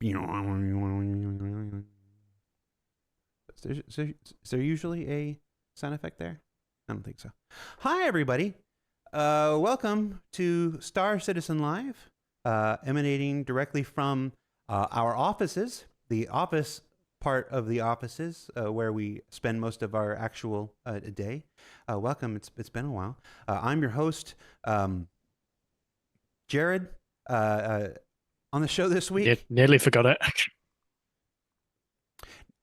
Is there usually a sound effect there? I don't think so. Hi, everybody. Welcome to Star Citizen Live, emanating directly from our offices, the office part of the offices where we spend most of our actual day. Welcome. It's been a while. I'm your host, Jared. On the show this week. Nearly forgot it.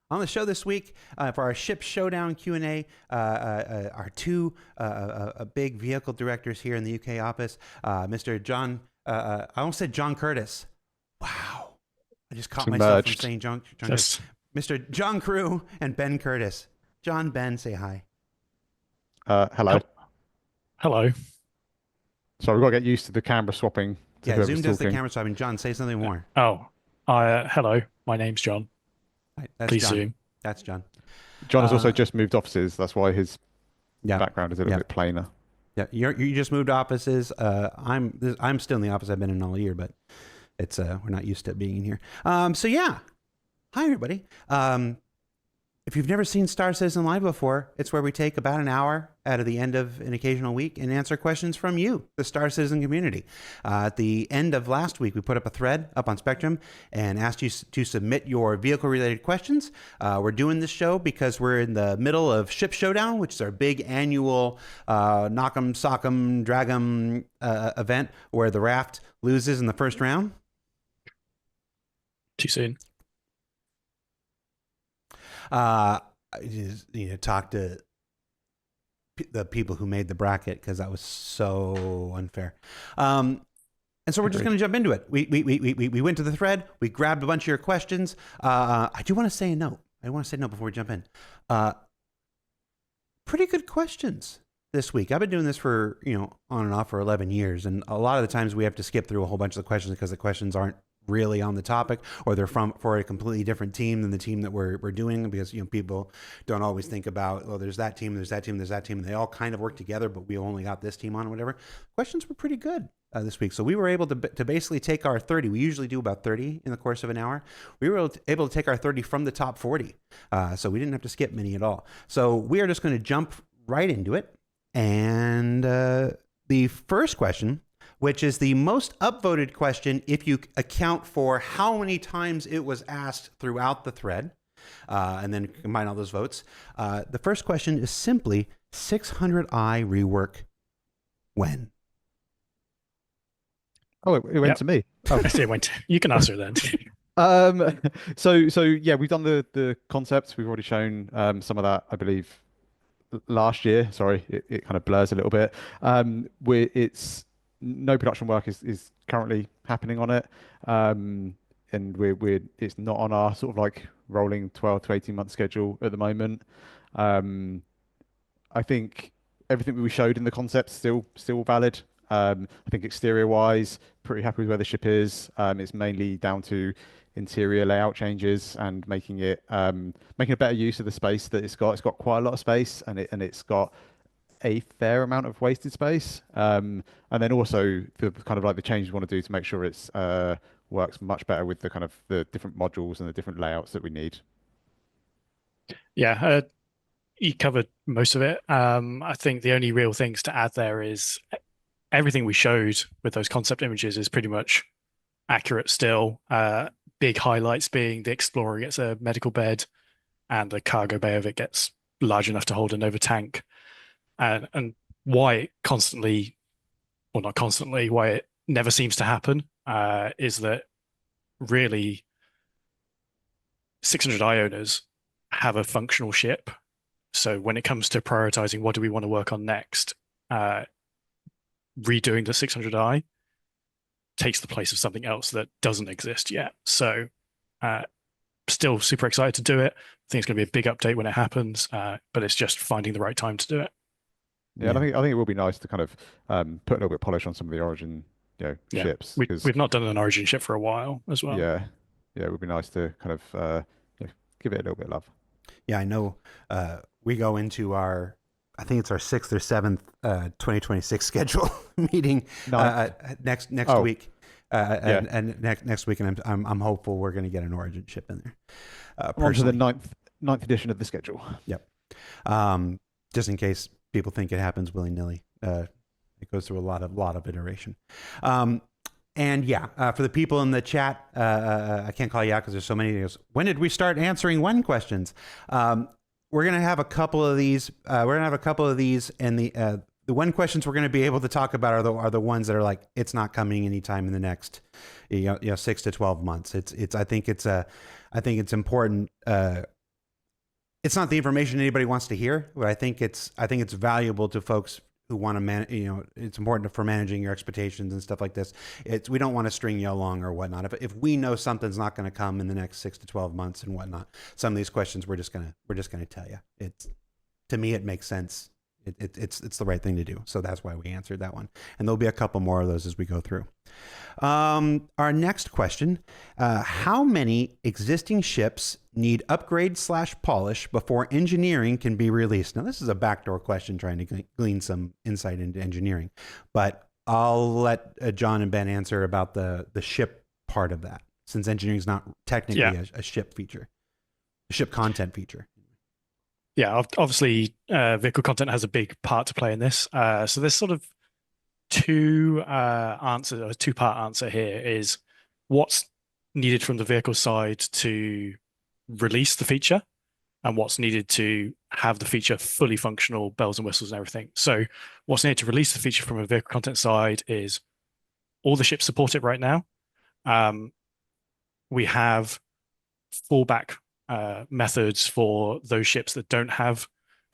On the show this week, for our ship Showdown Q&A, our two big vehicle directors here in the UK office, Mr. John, I almost said John Curtis. Wow. I just caught myself from saying John Curtis. Mr. John Crew and Ben Curtis. John, Ben, say hi. Hello. Hello. So we've got to get used to the camera swapping. Yeah, Zoom does the camera swapping. John, say something more. Hello. My name's John. Right, that's Please John. Zoom. That's John. John has also just moved offices. That's why his background is a little bit plainer. Yeah, you just moved offices. I'm still in the office I've been in all year, but it's we're not used to being in here. So yeah, hi everybody. If you've never seen Star Citizen Live before, it's where we take about an hour out of the end of an occasional week and answer questions from you, the Star Citizen community. At the end of last week, we put up a thread up on Spectrum and asked you to submit your vehicle-related questions. We're doing this show because we're in the middle of Ship Showdown, which is our big annual knock 'em, sock 'em, drag 'em event where the raft loses in the first round. Too soon. I just need to talk to the people who made the bracket because that was so unfair. And so we're just going to jump into it. We went to the thread. We grabbed a bunch of your questions. I do want to say a note. I want to say no before we jump in. Pretty good questions this week. I've been doing this for, on and off for 11 years. And a lot of the times we have to skip through a whole bunch of the questions because the questions aren't really on the topic, or they're for a completely different team than the team that we're doing, because people don't always think about, there's that team, there's that team, there's that team, and they all kind of work together, but we only got this team on, or whatever. Questions were pretty good this week, so we were able to basically take our 30. We usually do about 30 in the course of an hour. We were able to take our 30 from the top 40, so we didn't have to skip many at all. So we are just going to jump right into it, and the first question, which is the most upvoted question if you account for how many times it was asked throughout the thread, and then combine all those votes. The first question is simply 600i rework when? Oh, it went to me. Oh. It went. You can answer then. So yeah, we've done the concepts. We've already shown some of that, I believe, last year. Sorry, it kind of blurs a little bit. It's no production work is currently happening on it, and it's not on our sort of like rolling 12 to 18 month schedule at the moment. I think everything that we showed in the concept still valid. I think exterior wise, pretty happy with where the ship is. It's mainly down to interior layout changes and making a better use of the space that it's got. It's got quite a lot of space, and it's got a fair amount of wasted space, and then also the kind of like the changes we want to do to make sure it's works much better with the kind of the different modules and the different layouts that we need. Yeah, you covered most of it. I think the only real things to add there is everything we showed with those concept images is pretty much accurate still. Big highlights being the Explorer gets a medical bed and the cargo bay of it gets large enough to hold a Nova tank. And why it constantly, or not constantly, why it never seems to happen is that really 600i owners have a functional ship. So when it comes to prioritizing what do we want to work on next, redoing the 600i takes the place of something else that doesn't exist yet. So still super excited to do it. I think it's going to be a big update when it happens, but it's just finding the right time to do it. Yeah, and I think it will be nice to kind of put a little bit of polish on some of the Origin ships. We've not done an Origin ship for a while as well. Yeah, it would be nice to kind of give it a little bit of love. Yeah, I know we go into our, I think it's our 6th or 7th 2026 schedule meeting next week. Yeah. and next week, and I'm hopeful we're going to get an Origin ship in there. On to the Personally, ninth edition of the schedule. yep. Just in case people think it happens willy nilly, it goes through a lot of iteration. And yeah, for the people in the chat, I can't call you out because there's so many. When did we start answering when questions? We're gonna have a couple of these. And the when questions we're gonna be able to talk about are the ones that are like, it's not coming anytime in the next 6 to 12 months. I think it's important. It's not the information anybody wants to hear, but I think it's valuable to folks who want to it's important for managing your expectations and stuff like this. We don't want to string you along or whatnot. If we know something's not going to come in the next 6 to 12 months and whatnot, some of these questions we're just gonna tell you. To me, it makes sense. It's the right thing to do. So that's why we answered that one. And there'll be a couple more of those as we go through. Our next question, how many existing ships need upgrade/polish before engineering can be released? Now, this is a backdoor question trying to glean some insight into engineering, but I'll let John and Ben answer about the ship part of that, since engineering is not technically a ship feature, a ship content feature. Yeah, obviously, vehicle content has a big part to play in this. So there's sort of two-part answer here is what's needed from the vehicle side to release the feature and what's needed to have the feature fully functional, bells and whistles and everything. So what's needed to release the feature from a vehicle content side is all the ships support it right now. We have fallback methods for those ships that don't have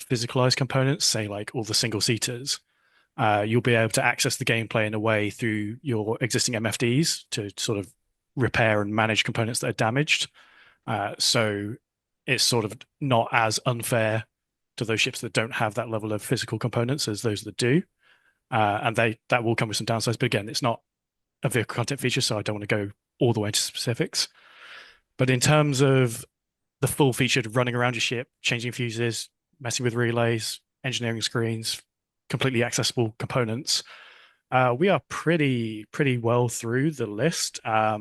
physicalized components, say like all the single seaters. You'll be able to access the gameplay in a way through your existing MFDs to sort of repair and manage components that are damaged. So it's sort of not as unfair to those ships that don't have that level of physical components as those that do. And that will come with some downsides. But again, it's not a vehicle content feature, so I don't want to go all the way into specifics. But in terms of the full featured running around your ship, changing fuses, messing with relays, engineering screens, completely accessible components, we are pretty well through the list. I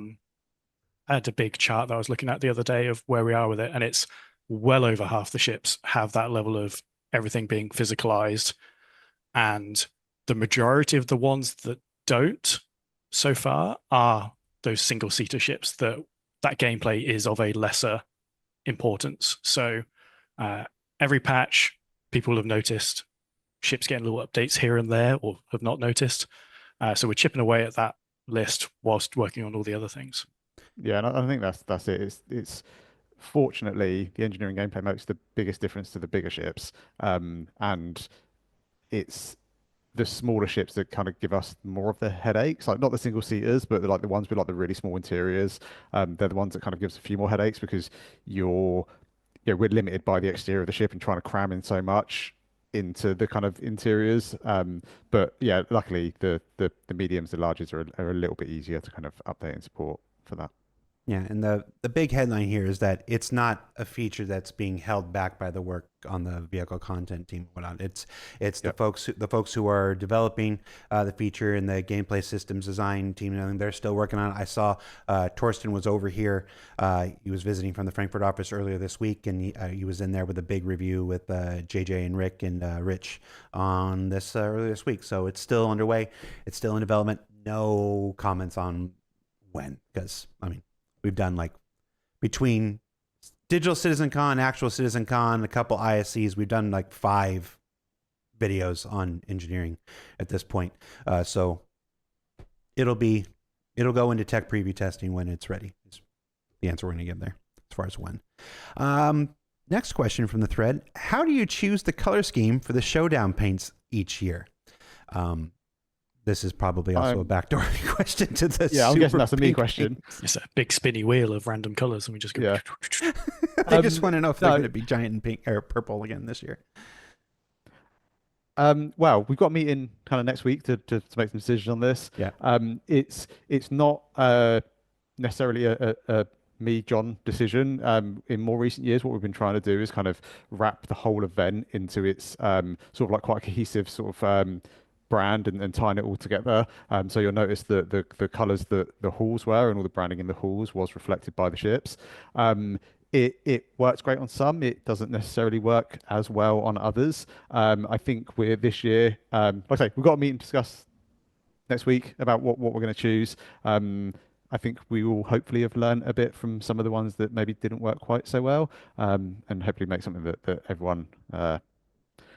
had a big chart that I was looking at the other day of where we are with it, and it's well over half the ships have that level of everything being physicalized, and the majority of the ones that don't so far are those single-seater ships that gameplay is of a lesser importance. So every patch, people have noticed ships getting little updates here and there or have not noticed. So we're chipping away at that list whilst working on all the other things. Yeah, and I think that's it. It's fortunately the engineering gameplay makes the biggest difference to the bigger ships, and it's the smaller ships that kind of give us more of the headaches, like not the single seaters, but like the ones with like the really small interiors. They're the ones that kind of gives a few more headaches because we're limited by the exterior of the ship and trying to cram in so much into the kind of interiors. But yeah, luckily the mediums, the larges are a little bit easier to kind of update and support for that. Yeah, and the big headline here is that it's not a feature that's being held back by the work on the vehicle content team. It's the folks who are developing the feature and the gameplay systems design team. And they're still working on it. I saw Torsten was over here. He was visiting from the Frankfurt office earlier this week, and he was in there with a big review with JJ and Rick and Rich on this earlier this week. So it's still underway. It's still in development. No comments on when, because we've done like between Digital Citizen Con, Actual Citizen Con, a couple ISCs, we've done like 5 videos on engineering at this point. So it'll go into tech preview testing when it's ready. Is the answer we're going to give there as far as when. Next question from the thread. How do you choose the color scheme for the Showdown paints each year? This is probably also a backdoor question to the I'm guessing that's a me question. It's a big spinny wheel of random colors, and we just go. Yeah. I just want to know if they're going to be giant and pink or purple again this year. Well, we've got a meeting kind of next week to make some decisions on this. Yeah. It's not necessarily a me, John decision. In more recent years, what we've been trying to do is kind of wrap the whole event into its sort of like quite a cohesive sort of brand and tying it all together. So you'll notice that the colors that the halls were and all the branding in the halls was reflected by the ships. It works great on some. It doesn't necessarily work as well on others. I think we're this year, like I say, we've got a meeting to discuss next week about what we're going to choose. I think we will hopefully have learned a bit from some of the ones that maybe didn't work quite so well, and hopefully make something that everyone.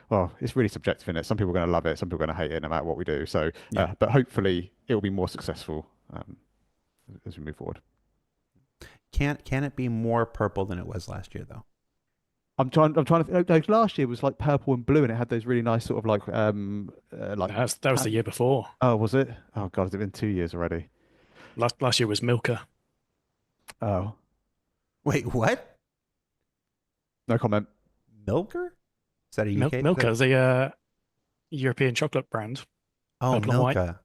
Well, it's really subjective in it. Some people are going to love it, some people are going to hate it, no matter what we do. So, Yeah. but hopefully it will be more successful as we move forward. Can it be more purple than it was last year though? I'm trying to think. No, last year was like purple and blue, and it had those really nice sort of like That was the year before. Oh, was it? Oh God, has it been 2 years already? Last year was Milka. Oh, Wait, what? no comment. Milker? Is that a UK? Milka, the European chocolate brand. Oh, Purple and white. Milka.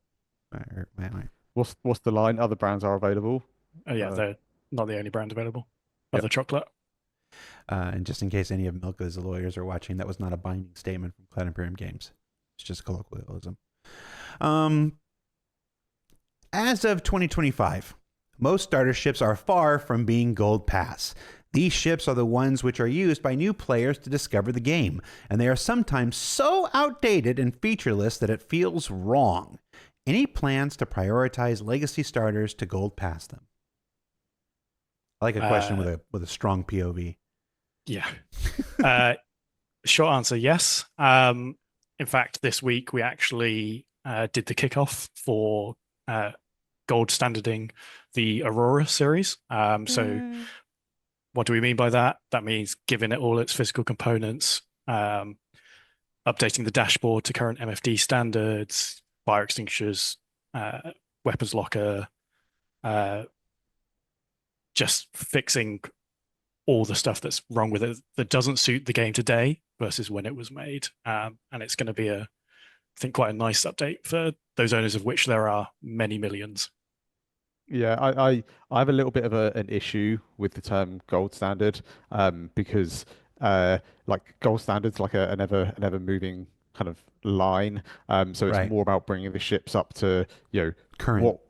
Right. What's the line? Other brands are available. Oh yeah, they're not the only brand available. Yep. Other chocolate. And just in case any of Milka's lawyers are watching, that was not a binding statement from Cloud Imperium Games. It's just colloquialism. As of 2025, most starter ships are far from being Gold Pass. These ships are the ones which are used by new players to discover the game, and they are sometimes so outdated and featureless that it feels wrong. Any plans to prioritize legacy starters to Gold Pass them? I like a question with a strong POV. Yeah. Short answer, yes. In fact, this week we actually did the kickoff for gold standarding the Aurora series. So what do we mean by that? That means giving it all its physical components, updating the dashboard to current MFD standards, fire extinguishers, weapons locker, just fixing all the stuff that's wrong with it that doesn't suit the game today versus when it was made. And it's going to be I think quite a nice update for those owners, of which there are many millions. Yeah, I have a little bit of an issue with the term gold standard, because like gold standard's like an ever moving kind of line. So it's Right. more about bringing the ships up to, Current.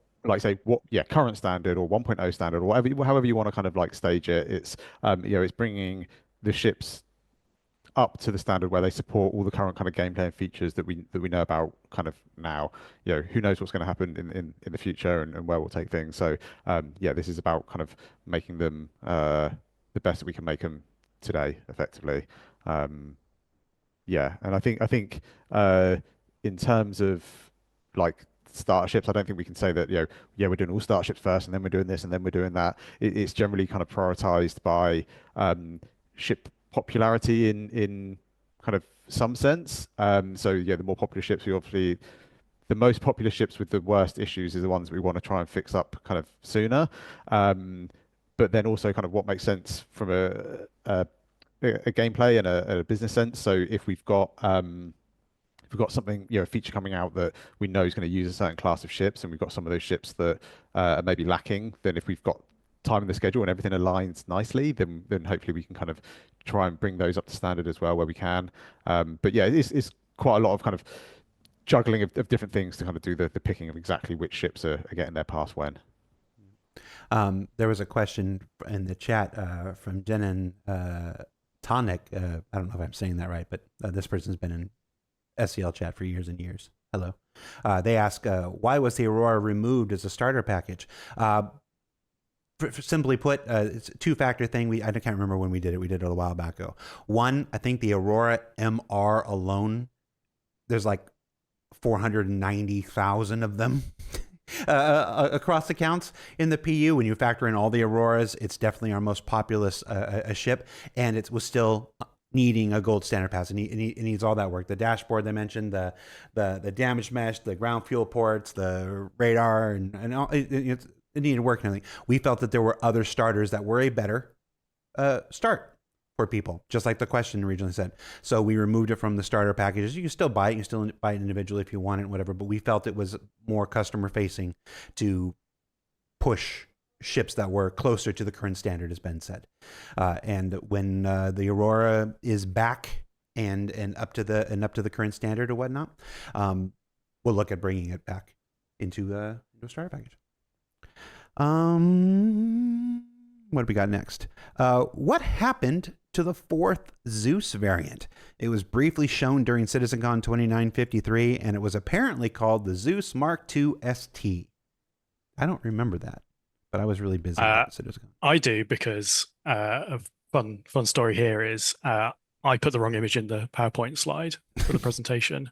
current standard or 1.0 standard or whatever, however you want to kind of like stage it. It's it's bringing the ships up to the standard where they support all the current kind of gameplay and features that we know about kind of now. Who knows what's going to happen in the future and where we'll take things. So this is about kind of making them the best that we can make them today, effectively. And I think in terms of like starter ships, I don't think we can say that we're doing all starter ships first and then we're doing this and then we're doing that. It's generally kind of prioritized by ship popularity in kind of some sense. The more popular ships, the most popular ships with the worst issues is the ones we want to try and fix up kind of sooner. But then also kind of what makes sense from a gameplay and a business sense. So if we've got something, a feature coming out that we know is going to use a certain class of ships, and we've got some of those ships that are maybe lacking, then if we've got time in the schedule and everything aligns nicely, then hopefully we can kind of try and bring those up to standard as well where we can. But yeah, it's quite a lot of kind of juggling of different things to kind of do the picking of exactly which ships are getting their pass when. There was a question in the chat from Denon Tonic. I don't know if I'm saying that right, but this person's been in SCL chat for years and years. Hello. They ask, why was the Aurora removed as a starter package? Simply put, it's a two-factor thing. I can't remember when we did it. We did it a while back ago. One, I think the Aurora MR alone, there's like 490,000 of them across accounts in the PU. When you factor in all the Auroras, it's definitely our most populous ship, and it was still needing a gold standard pass. It needs all that work. The dashboard they mentioned, the damage mesh, the ground fuel ports, the radar, and all, it needed work and everything. We felt that there were other starters that were a better start for people, just like the question originally said. So we removed it from the starter packages. You can still buy it. You can still buy it individually if you want it, whatever. But we felt it was more customer facing to push ships that were closer to the current standard, as Ben said. And when the Aurora is back and up to the current standard or whatnot, we'll look at bringing it back into a starter package. What do we got next? What happened to the 4th Zeus variant? It was briefly shown during CitizenCon 2953, and it was apparently called the Zeus Mark II ST. I don't remember that, but I was really busy at CitizenCon. I do, because a fun story here is I put the wrong image in the PowerPoint slide for the presentation,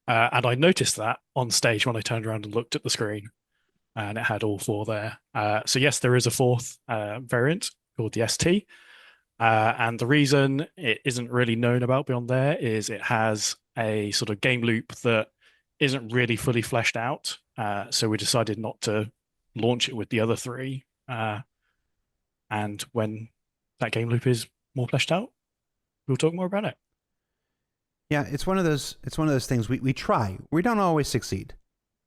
and I noticed that on stage when I turned around and looked at the screen, and it had all 4 there. So yes, there is a 4th variant called the ST. And the reason it isn't really known about beyond there is it has a sort of game loop that isn't really fully fleshed out. So we decided not to launch it with the other 3. And when that game loop is more fleshed out, we'll talk more about it. Yeah, it's one of those things we try. We don't always succeed.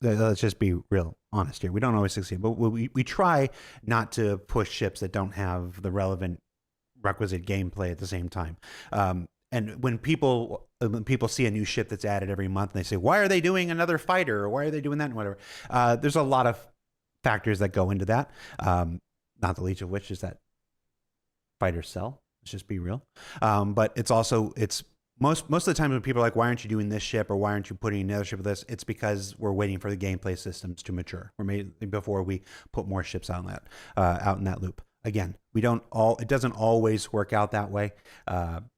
Let's just be real honest here. We don't always succeed, but we try not to push ships that don't have the relevant requisite gameplay at the same time. And when people see a new ship that's added every month, and they say, why are they doing another fighter, or why are they doing that, and whatever, there's a lot of factors that go into that, not the least of which is that fighters sell. Let's just be real. But it's most of the time when people are like, why aren't you doing this ship, or why aren't you putting another ship with this? It's because we're waiting for the gameplay systems to mature. Before we put more ships out in that loop. Again, it doesn't always work out that way.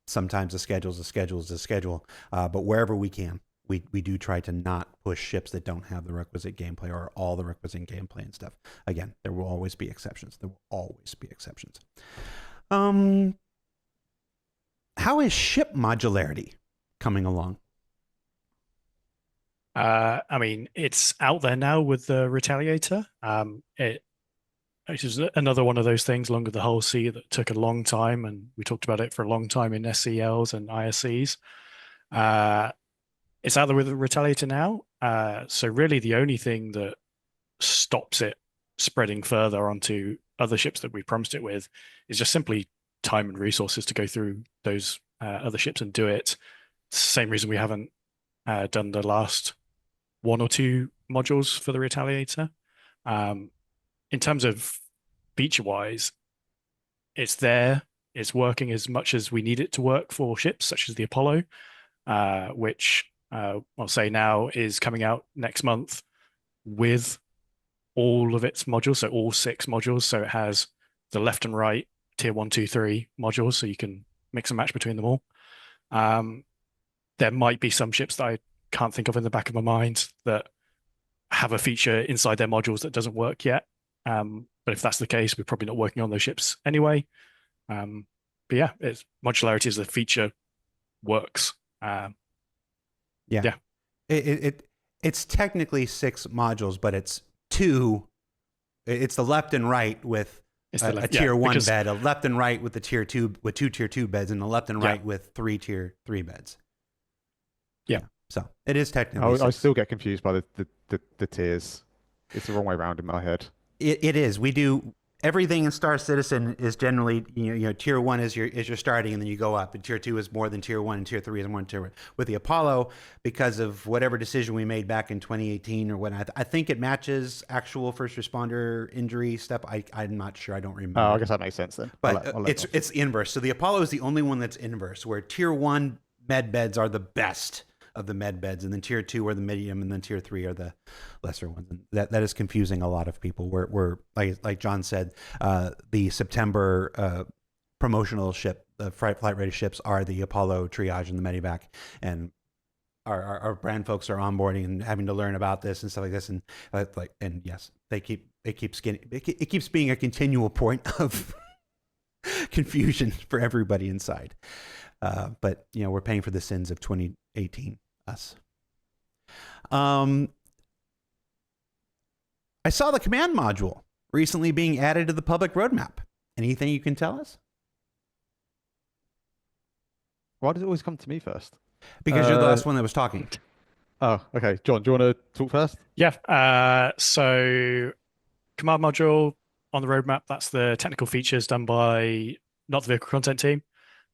Sometimes a schedule is a schedule. But wherever we can, we do try to not push ships that don't have the requisite gameplay or all the requisite gameplay and stuff. Again, there will always be exceptions. How is ship modularity coming along? I mean, it's out there now with the Retaliator. It is another one of those things along with the Hull C that took a long time, and we talked about it for a long time in SCLs and ISCs. It's out there with the Retaliator now. So really the only thing that stops it spreading further onto other ships that we promised it with is just simply time and resources to go through those other ships and do it. It's the same reason we haven't done the last 1 or 2 modules for the Retaliator. In terms of feature-wise, it's there. It's working as much as we need it to work for ships such as the Apollo, which I'll say now is coming out next month with all of its modules, so all 6 modules. So it has the left and right tier 1, 2, 3 modules, so you can mix and match between them all. There might be some ships that I can't think of in the back of my mind that have a feature inside their modules that doesn't work yet. But if that's the case, we're probably not working on those ships anyway. But yeah, modularity as a feature works. Yeah. It's technically 6 modules, but it's 2. It's the left and right with a tier 1 bed, a left and right with the tier 2 with 2 tier 2 beds, and a left and right with 3 tier 3 beds. Yeah. So it is technically. I still get confused by the tiers. It's the wrong way around in my head. It is. We do everything in Star Citizen is generally tier 1 is your starting, and then you go up. And tier 2 is more than tier 1, and tier 3 is more than tier 1. With the Apollo, because of whatever decision we made back in 2018 or when I think it matches actual first responder injury stuff. I'm not sure. I don't remember. Oh, I guess that makes sense then. But it's inverse. So the Apollo is the only one that's inverse, where tier 1 med beds are the best of the med beds, and then tier 2 are the medium, and then tier 3 are the lesser ones. And that is confusing a lot of people. We're like John said, the September promotional ship, the flight ready ships are the Apollo triage and the medevac, and our brand folks are onboarding and having to learn about this and stuff like this. And and yes, it keeps being a continual point of confusion for everybody inside. But we're paying for the sins of 2018. Us. I saw the command module recently being added to the public roadmap. Anything you can tell us? Why does it always come to me first? Because you're the last one that was talking. Oh, okay. John, do you want to talk first? Yeah. So command module on the roadmap, that's the technical features done by not the vehicle content team.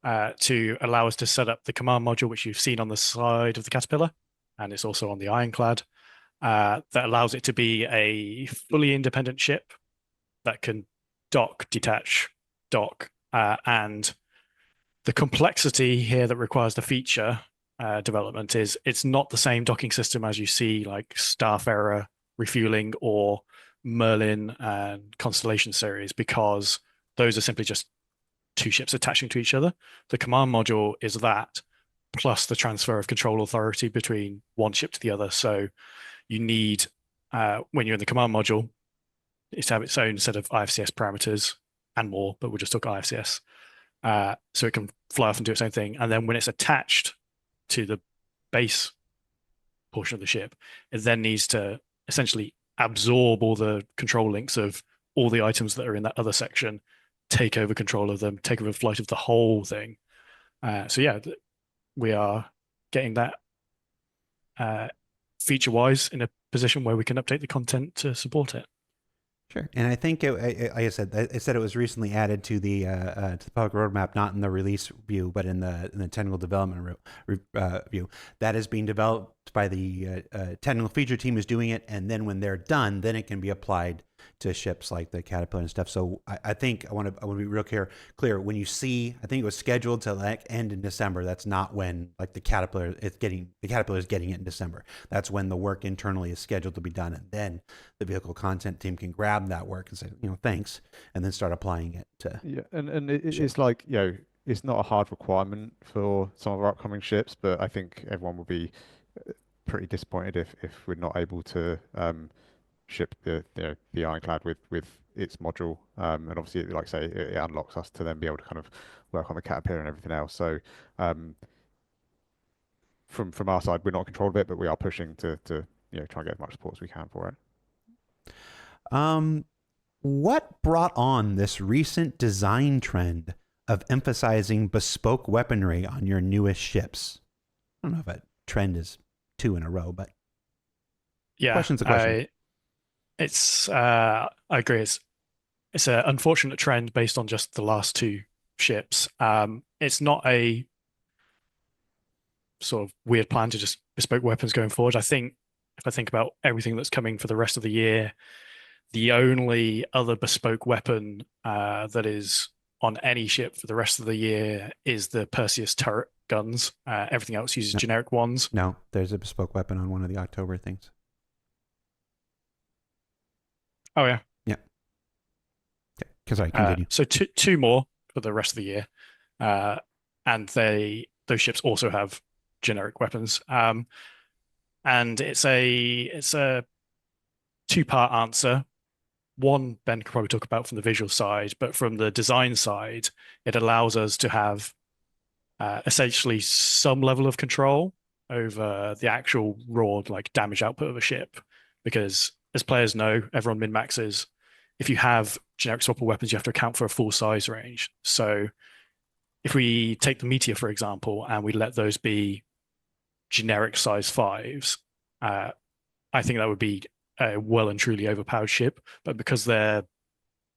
To allow us to set up the command module, which you've seen on the side of the Caterpillar, and it's also on the Ironclad. that allows it to be a fully independent ship that can dock, detach, dock, and the complexity here that requires the feature development is it's not the same docking system as you see like Starfarer refueling or Merlin and Constellation series, because those are simply just two ships attaching to each other. The command module is that plus the transfer of control authority between one ship to the other. So you need, when you're in the command module, it's to have its own set of IFCS parameters and more, but we'll just talk IFCS. So it can fly off and do its own thing. And then when it's attached to the base portion of the ship, it then needs to essentially absorb all the control links of all the items that are in that other section, take over control of them, take over flight of the whole thing. So yeah, we are getting that feature-wise in a position where we can update the content to support it. Sure, and I think, like I said, it was recently added to the public roadmap, not in the release view, but in the technical development view. That is being developed by the technical feature team is doing it, and then when they're done, then it can be applied to ships like the Caterpillar and stuff. So I think I want to be real clear. When you see, I think it was scheduled to like end in December. That's not when like the Caterpillar is getting it in December. That's when the work internally is scheduled to be done, and then the vehicle content team can grab that work and say, thanks, and then start applying it to. Yeah, and it's like, it's not a hard requirement for some of our upcoming ships, but I think everyone will be pretty disappointed if we're not able to ship the Ironclad with its module, and obviously, like I say, it unlocks us to then be able to kind of work on the Caterpillar and everything else. So from our side, we're not in control of it, but we are pushing to try and get as much support as we can for it. What brought on this recent design trend of emphasizing bespoke weaponry on your newest ships? I don't know if a trend is 2 in a row, but yeah, question's a question. I agree. It's an unfortunate trend based on just the last 2 ships. It's not a sort of weird plan to just bespoke weapons going forward. I think if I think about everything that's coming for the rest of the year, the only other bespoke weapon that is on any ship for the rest of the year is the Perseus turret guns. Everything else uses generic ones. No, there's a bespoke weapon on one of the October things. Oh, yeah. Yeah. Okay, sorry, continue. So two more for the rest of the year. And those ships also have generic weapons. And it's a 2-part answer. One, Ben could probably talk about from the visual side, but from the design side, it allows us to have essentially some level of control over the actual raw like damage output of a ship. Because as players know, everyone min-maxes. If you have generic swappable weapons, you have to account for a full size range. So if we take the Meteor, for example, and we let those be generic size 5s, I think that would be a well and truly overpowered ship. But because they're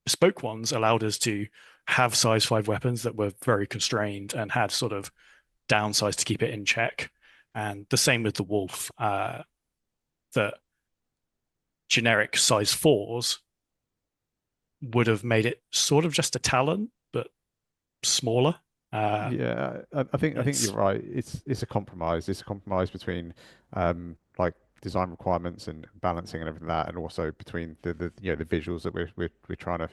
bespoke ones, allowed us to have size 5 weapons that were very constrained and had sort of downsize to keep it in check. And the same with the Wolf, that generic size 4s would have made it sort of just a Talon, but smaller. Yeah, I think you're right. It's a compromise. It's a compromise between like design requirements and balancing and everything like that, and also between the visuals that we're trying to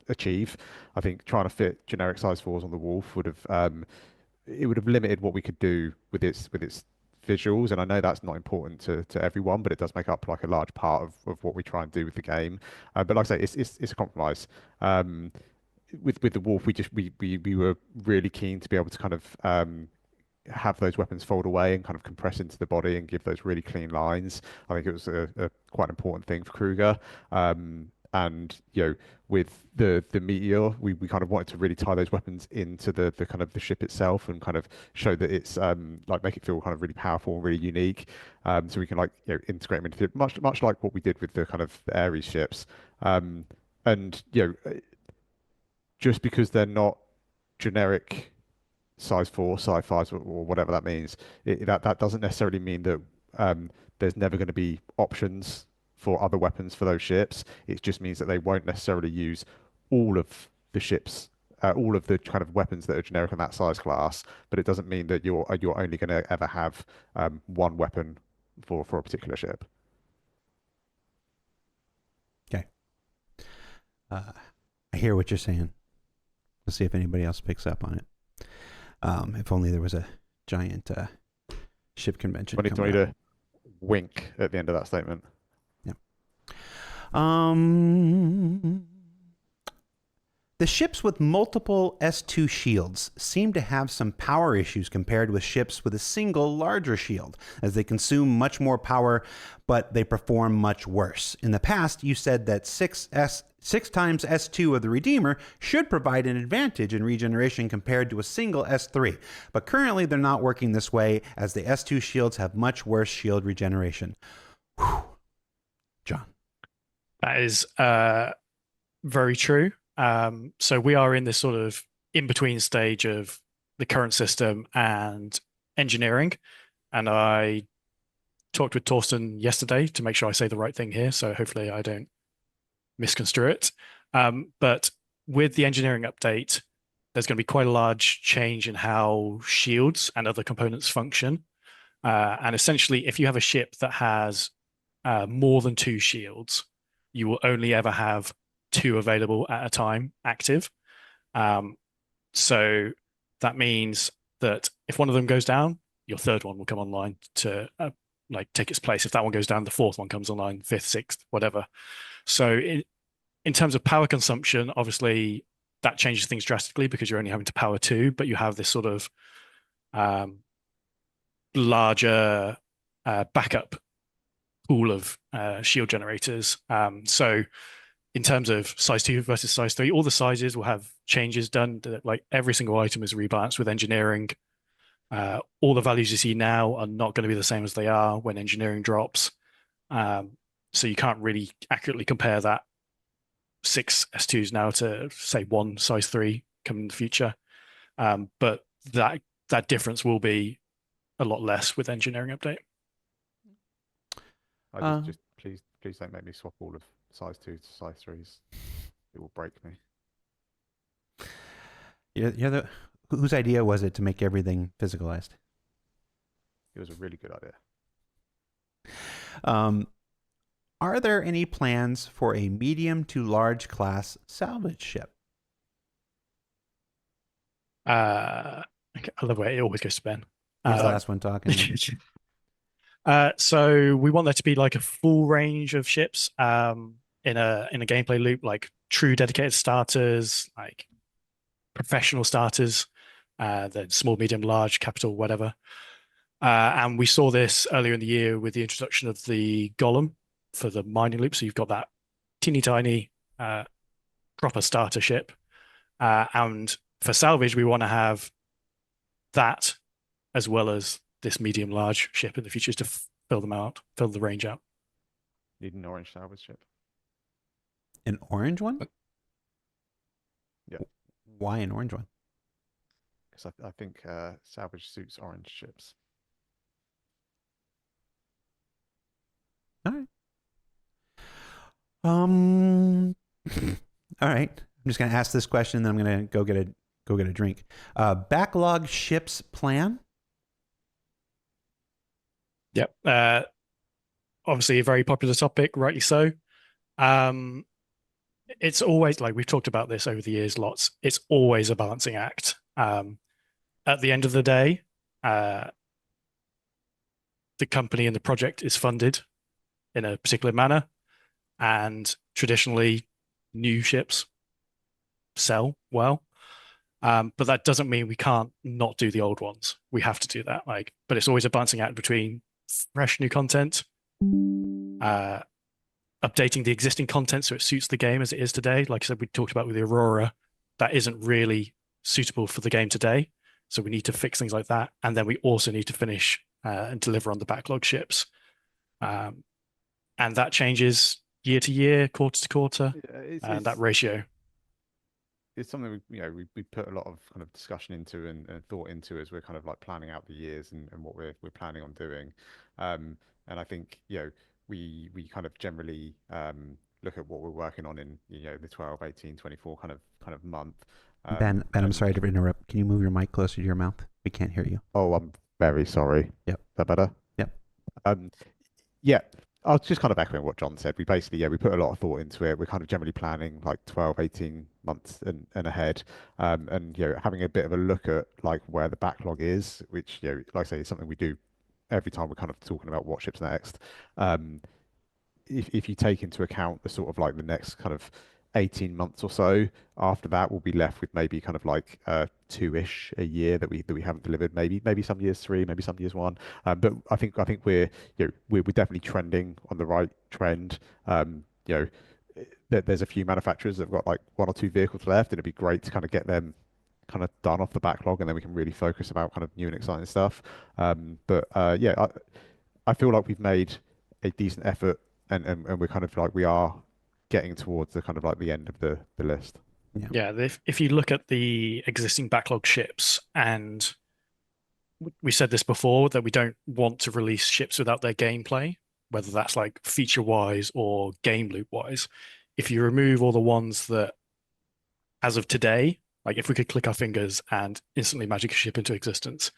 achieve. I think trying to fit generic size 4s on the Wolf would have limited what we could do with its visuals, and I know that's not important to everyone, but it does make up like a large part of what we try and do with the game. But like I say, it's a compromise. With the Wolf, we were really keen to be able to kind of have those weapons fold away and kind of compress into the body and give those really clean lines. I think it was a quite important thing for Kruger. And with the Meteor, we kind of wanted to really tie those weapons into the kind of the ship itself and kind of show that it's like make it feel kind of really powerful and really unique. So we can like integrate them into much like what we did with the kind of the Ares ships. And just because they're not generic size 4, size 5, or whatever that means, that doesn't necessarily mean that there's never going to be options for other weapons for those ships. It just means that they won't necessarily use all of the ships, all of the kind of weapons that are generic in that size class. But it doesn't mean that you're only going to ever have one weapon for a particular ship. Okay. I hear what you're saying. Let's see if anybody else picks up on it. If only there was a giant ship convention. I need to wink at the end of that statement. Yeah. The ships with multiple S2 shields seem to have some power issues compared with ships with a single larger shield, as they consume much more power, but they perform much worse. In the past, you said that 6 times S2 of the Redeemer should provide an advantage in regeneration compared to a single S3, but currently they're not working this way, as the S2 shields have much worse shield regeneration. Whew. John. That is very true. So we are in this sort of in-between stage of the current system and engineering. And I talked with Torsten yesterday to make sure I say the right thing here. So hopefully I don't misconstrue it. But with the engineering update, there's going to be quite a large change in how shields and other components function. And essentially, if you have a ship that has more than 2 shields, you will only ever have 2 available at a time active. So that means that if one of them goes down, your third one will come online to take its place. If that one goes down, the fourth one comes online, fifth, sixth, whatever. So in terms of power consumption, obviously that changes things drastically because you're only having to power 2, but you have this sort of larger backup pool of shield generators. So in terms of size 2 versus size 3, all the sizes will have changes done. Like every single item is rebalanced with engineering. All the values you see now are not going to be the same as they are when engineering drops. So you can't really accurately compare that 6 S2s now to, say, 1 size 3 coming in the future. But that difference will be a lot less with engineering update. Just please don't make me swap all of size 2 to size 3s. It will break me. Whose idea was it to make everything physicalized? It was a really good idea. Are there any plans for a medium to large class salvage ship? I love the way it always goes to Ben. He's the last one talking. So we want there to be like a full range of ships in a gameplay loop, like true dedicated starters, like professional starters, then small, medium, large, capital, whatever. And we saw this earlier in the year with the introduction of the Golem for the mining loop. So you've got that teeny tiny proper starter ship. And for salvage, we want to have that as well as this medium large ship in the future to fill them out, fill the range out. Need an orange salvage ship. An orange one? Yeah. Why an orange one? Because I think salvage suits orange ships. All right. All right. I'm just going to ask this question, then I'm going to go get a drink. Backlog ships plan? Yep. Obviously a very popular topic, rightly so. It's always, like we've talked about this over the years lots, it's always a balancing act. At the end of the day, the company and the project is funded in a particular manner, and traditionally new ships sell well. But that doesn't mean we can't not do the old ones. We have to do that. But it's always a balancing act between fresh new content, updating the existing content so it suits the game as it is today. Like I said, we talked about with the Aurora, that isn't really suitable for the game today. So we need to fix things like that. And then we also need to finish and deliver on the backlog ships. And that changes year to year, quarter to quarter, and that ratio. it's something we put a lot of kind of discussion into and thought into as we're kind of like planning out the years and what we're planning on doing. And I think we kind of generally look at what we're working on in the 12, 18, 24 kind of month. Ben, I'm And sorry to interrupt. Can you move your mic closer to your mouth? We can't hear you. oh, I'm very sorry. Yep. Is that better? Yep. Um, yeah, I was just kind of echoing what John said. We basically, we put a lot of thought into it. We're kind of generally planning like 12, 18 months and ahead. And, having a bit of a look at like where the backlog is, which, like I say, is something we do every time we're kind of talking about what ships next. If you take into account the sort of like the next kind of 18 months or so, after that we'll be left with maybe kind of like two-ish a year that we haven't delivered. Maybe some years three, maybe some years one. But I think we're definitely trending on the right trend. There's a few manufacturers that have got like one or two vehicles left, and it'd be great to kind of get them kind of done off the backlog, and then we can really focus about kind of new and exciting stuff. I feel like we've made a decent effort, and we're kind of like we are getting towards the kind of like the end of the list. Yeah, if you look at the existing backlog ships, and we said this before, that we don't want to release ships without their gameplay, whether that's like feature wise or game loop wise. If you remove all the ones that, as of today, like if we could click our fingers and instantly magic a ship into existence,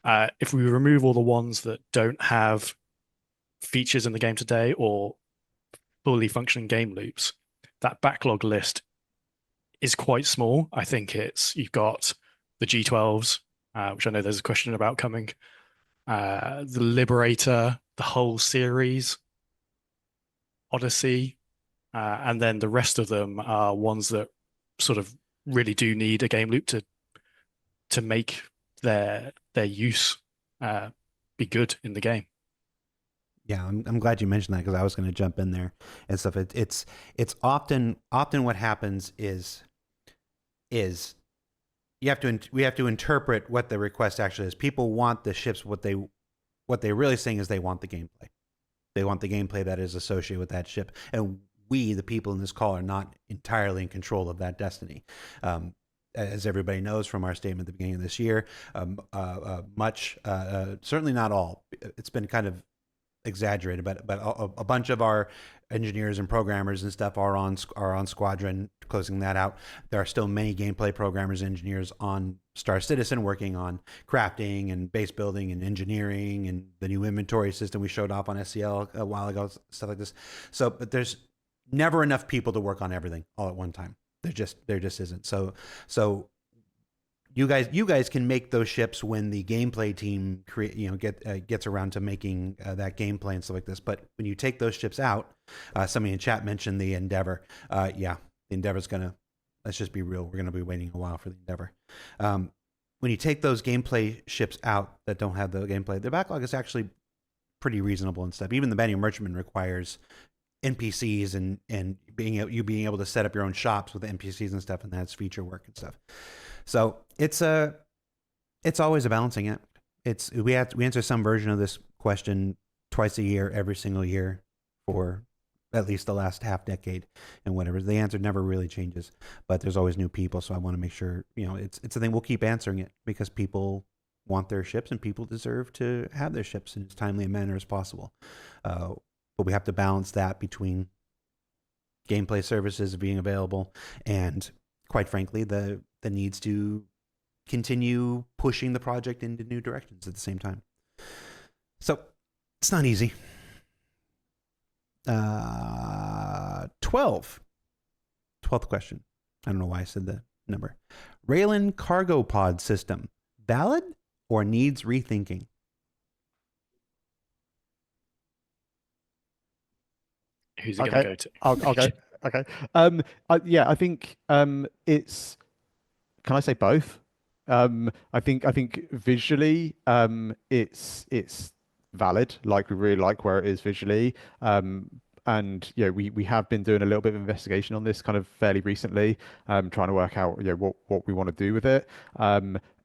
if we remove all the ones that don't have features in the game today or fully functioning game loops, that backlog list is quite small. I think you've got the G12s, which I know there's a question about coming, the Liberator, the whole series, Odyssey, and then the rest of them are ones that sort of really do need a game loop to make their use be good in the game. Yeah, I'm glad you mentioned that because I was going to jump in there and stuff. It's often what happens is we have to interpret what the request actually is. People want the ships. What they're really saying is they want the gameplay. They want the gameplay that is associated with that ship, and we, the people in this call, are not entirely in control of that destiny. As everybody knows from our statement at the beginning of this year, certainly not all. It's been kind of exaggerated, but a bunch of our engineers and programmers and stuff are on Squadron, closing that out. There are still many gameplay programmers and engineers on Star Citizen working on crafting and base building and engineering and the new inventory system we showed off on SCL a while ago, stuff like this. So, but there's never enough people to work on everything all at one time. There just isn't. So you guys can make those ships when the gameplay team gets around to making that gameplay and stuff like this. But when you take those ships out, somebody in chat mentioned the Endeavor. The Endeavor's gonna. Let's just be real. We're gonna be waiting a while for the Endeavor. When you take those gameplay ships out that don't have the gameplay, the backlog is actually pretty reasonable and stuff. Even the Benny Merchantman requires NPCs and being able to set up your own shops with NPCs and stuff, and that's feature work and stuff. So it's always a balancing act. We answer some version of this question twice a year, every single year for at least the last half decade and whatever. The answer never really changes, but there's always new people. So I want to make sure, it's a thing. We'll keep answering it because people want their ships and people deserve to have their ships in as timely a manner as possible. But we have to balance that between gameplay services being available and, quite frankly, the needs to continue pushing the project into new directions at the same time. So it's not easy. 12th question. I don't know why I said the number. Raylan cargo pod system, valid or needs rethinking? Who's it going to go to? I'll go. Okay. I think it's. Can I say both? I think visually, it's valid. Like we really like where it is visually. And we have been doing a little bit of investigation on this kind of fairly recently, trying to work out what we want to do with it.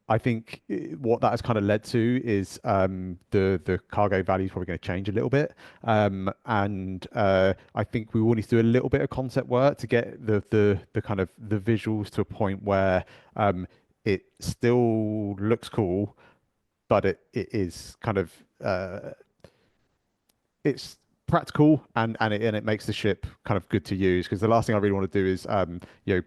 I think what that has kind of led to is the cargo value is probably going to change a little bit, and I think we will need to do a little bit of concept work to get the kind of the visuals to a point where it still looks cool, but it is kind of it's practical and it makes the ship kind of good to use, because the last thing I really want to do is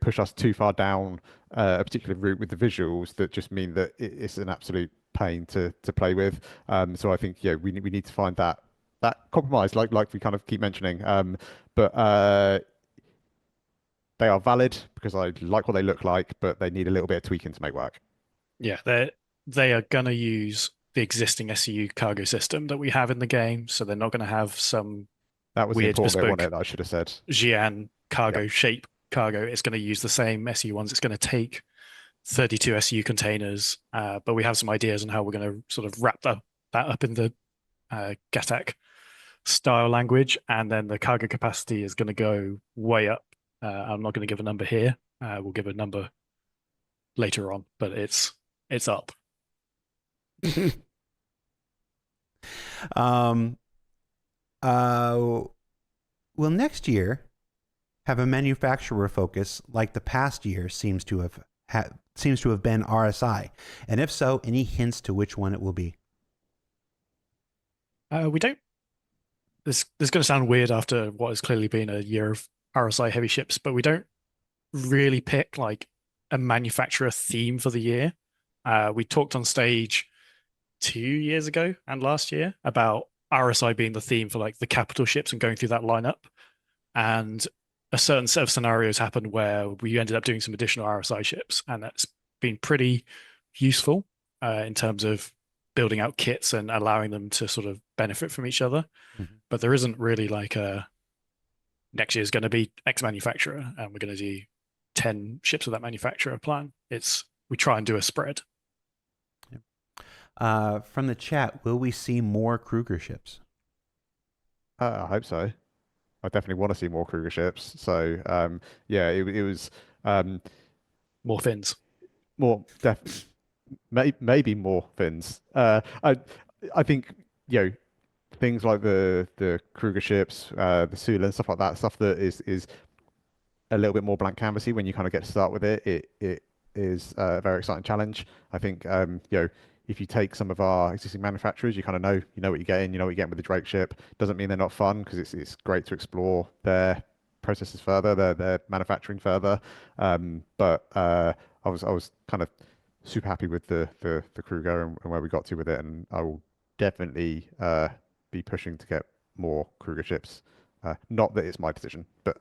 push us too far down a particular route with the visuals that just mean that it's an absolute pain to play with. So I think we need to find that compromise, like we kind of keep mentioning. But they are valid because I like what they look like, but they need a little bit of tweaking to make work. Yeah, they are gonna use the existing SCU cargo system that we have in the game, so they're not gonna have some That was the weird important bit, wasn't bespoke it, that I should have said. Xi'an Yep. cargo shape cargo. It's going to use the same SU ones. It's going to take 32 SU containers, but we have some ideas on how we're going to sort of wrap that up in the GATAC style language, and then the cargo capacity is going to go way up. I'm not going to give a number here. We'll give a number later on, but it's up. Will next year have a manufacturer focus like the past year seems to have been RSI? And if so, any hints to which one it will be? We don't. This is going to sound weird after what has clearly been a year of RSI heavy ships, but we don't really pick like a manufacturer theme for the year. We talked on stage 2 years ago and last year about RSI being the theme for like the capital ships and going through that lineup. And a certain set of scenarios happened where we ended up doing some additional RSI ships, and that's been pretty useful in terms of building out kits and allowing them to sort of benefit from each other. Mm-hmm. But there isn't really like next year's going to be X manufacturer and we're going to do 10 ships of that manufacturer plan. We try and do a spread. From the chat, will we see more Kruger ships? I hope so. I definitely want to see more Kruger ships. So it was more fins, maybe more fins. I think things like the Kruger ships, the Sula and stuff like that, stuff that is a little bit more blank canvassy when you kind of get to start with it. It is a very exciting challenge. I think if you take some of our existing manufacturers, you kind of know what you're getting. You know what you're getting with the Drake ship. Doesn't mean they're not fun, because it's great to explore their processes further, their manufacturing further. But I was kind of super happy with the Kruger and where we got to with it, and I will definitely be pushing to get more Kruger ships. Not that it's my decision, but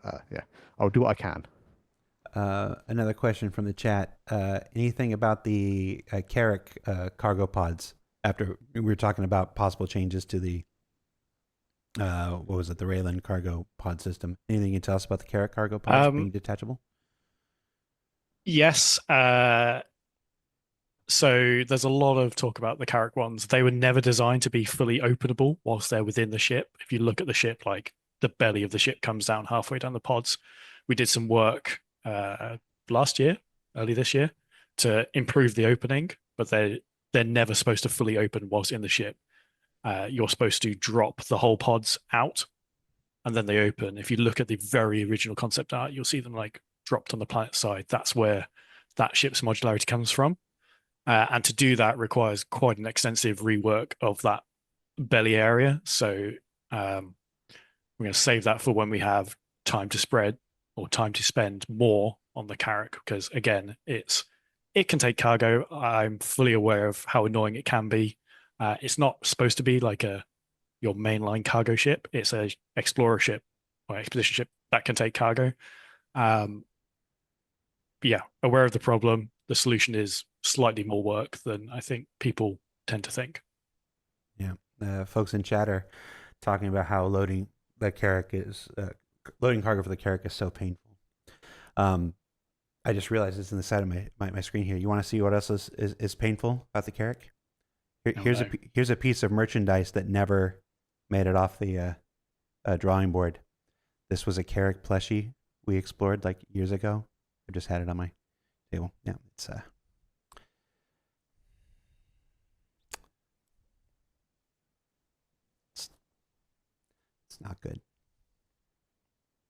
I'll do what I can. Another question from the chat. Anything about the Carrack cargo pods? After we were talking about possible changes to the the Raylan cargo pod system. Anything you can tell us about the Carrack cargo pods being detachable? Yes. So there's a lot of talk about the Carrack ones. They were never designed to be fully openable whilst they're within the ship. If you look at the ship, like the belly of the ship comes down halfway down the pods. We did some work early this year, to improve the opening, but they're never supposed to fully open whilst in the ship. You're supposed to drop the whole pods out and then they open. If you look at the very original concept art, you'll see them like dropped on the planet side. That's where that ship's modularity comes from. And to do that requires quite an extensive rework of that belly area. So we're going to save that for when we have time to spread or time to spend more on the Carrack, because again, it can take cargo. I'm fully aware of how annoying it can be. It's not supposed to be like your mainline cargo ship. It's a explorer ship or expedition ship that can take cargo. Yeah, aware of the problem. The solution is slightly more work than I think people tend to think. Yeah, folks in chat are talking about how loading cargo for the Carrack is so painful. I just realized it's in the side of my screen here. You want to see what else is painful about the Carrack? Here's a piece of merchandise that never made it off the drawing board. This was a Carrack plushie we explored like years ago. I just had it on my table. Yeah, It's not good.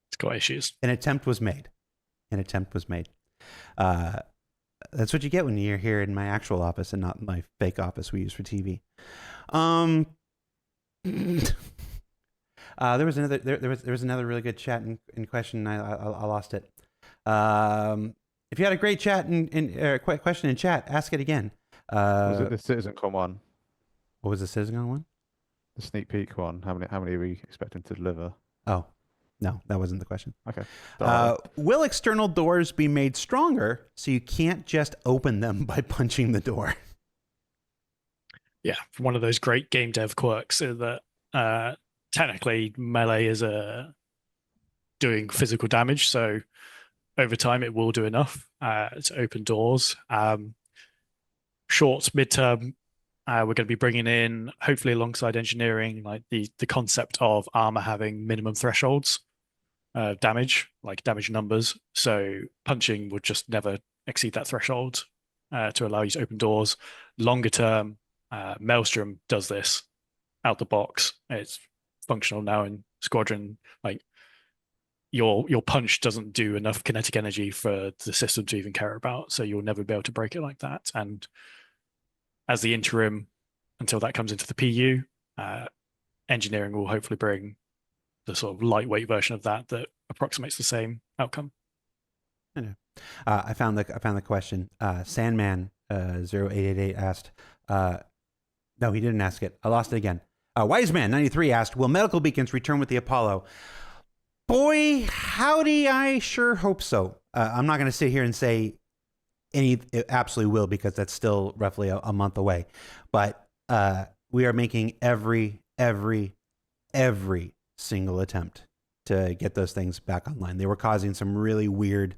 It's got issues. An attempt was made. That's what you get when you're here in my actual office and not my fake office we use for TV. There was another really good chat in question. I lost it. If you had a great chat and question in chat, ask it again. Was it the CitizenCon one? What was the CitizenCon one? The sneak peek one. How many are we expecting to deliver? Oh, no, that wasn't the question. Okay. Will external doors be made stronger so you can't just open them by punching the door? Yeah, one of those great game dev quirks is that technically melee is doing physical damage, so over time it will do enough to open doors. Short, midterm, we're going to be bringing in, hopefully alongside engineering, like the concept of armor having minimum thresholds damage, like damage numbers. So punching would just never exceed that threshold to allow you to open doors. Longer term, Maelstrom does this out the box. It's functional now in Squadron. Like your punch doesn't do enough kinetic energy for the system to even care about, so you'll never be able to break it like that. And as the interim, until that comes into the PU, engineering will hopefully bring the sort of lightweight version of that approximates the same outcome. I found the question. Sandman 0888 asked. No, he didn't ask it. I lost it again. Wiseman 93 asked, "Will medical beacons return with the Apollo?" Boy, howdy! I sure hope so. I'm not going to sit here and say it absolutely will, because that's still roughly a month away. But we are making every single attempt to get those things back online. They were causing some really weird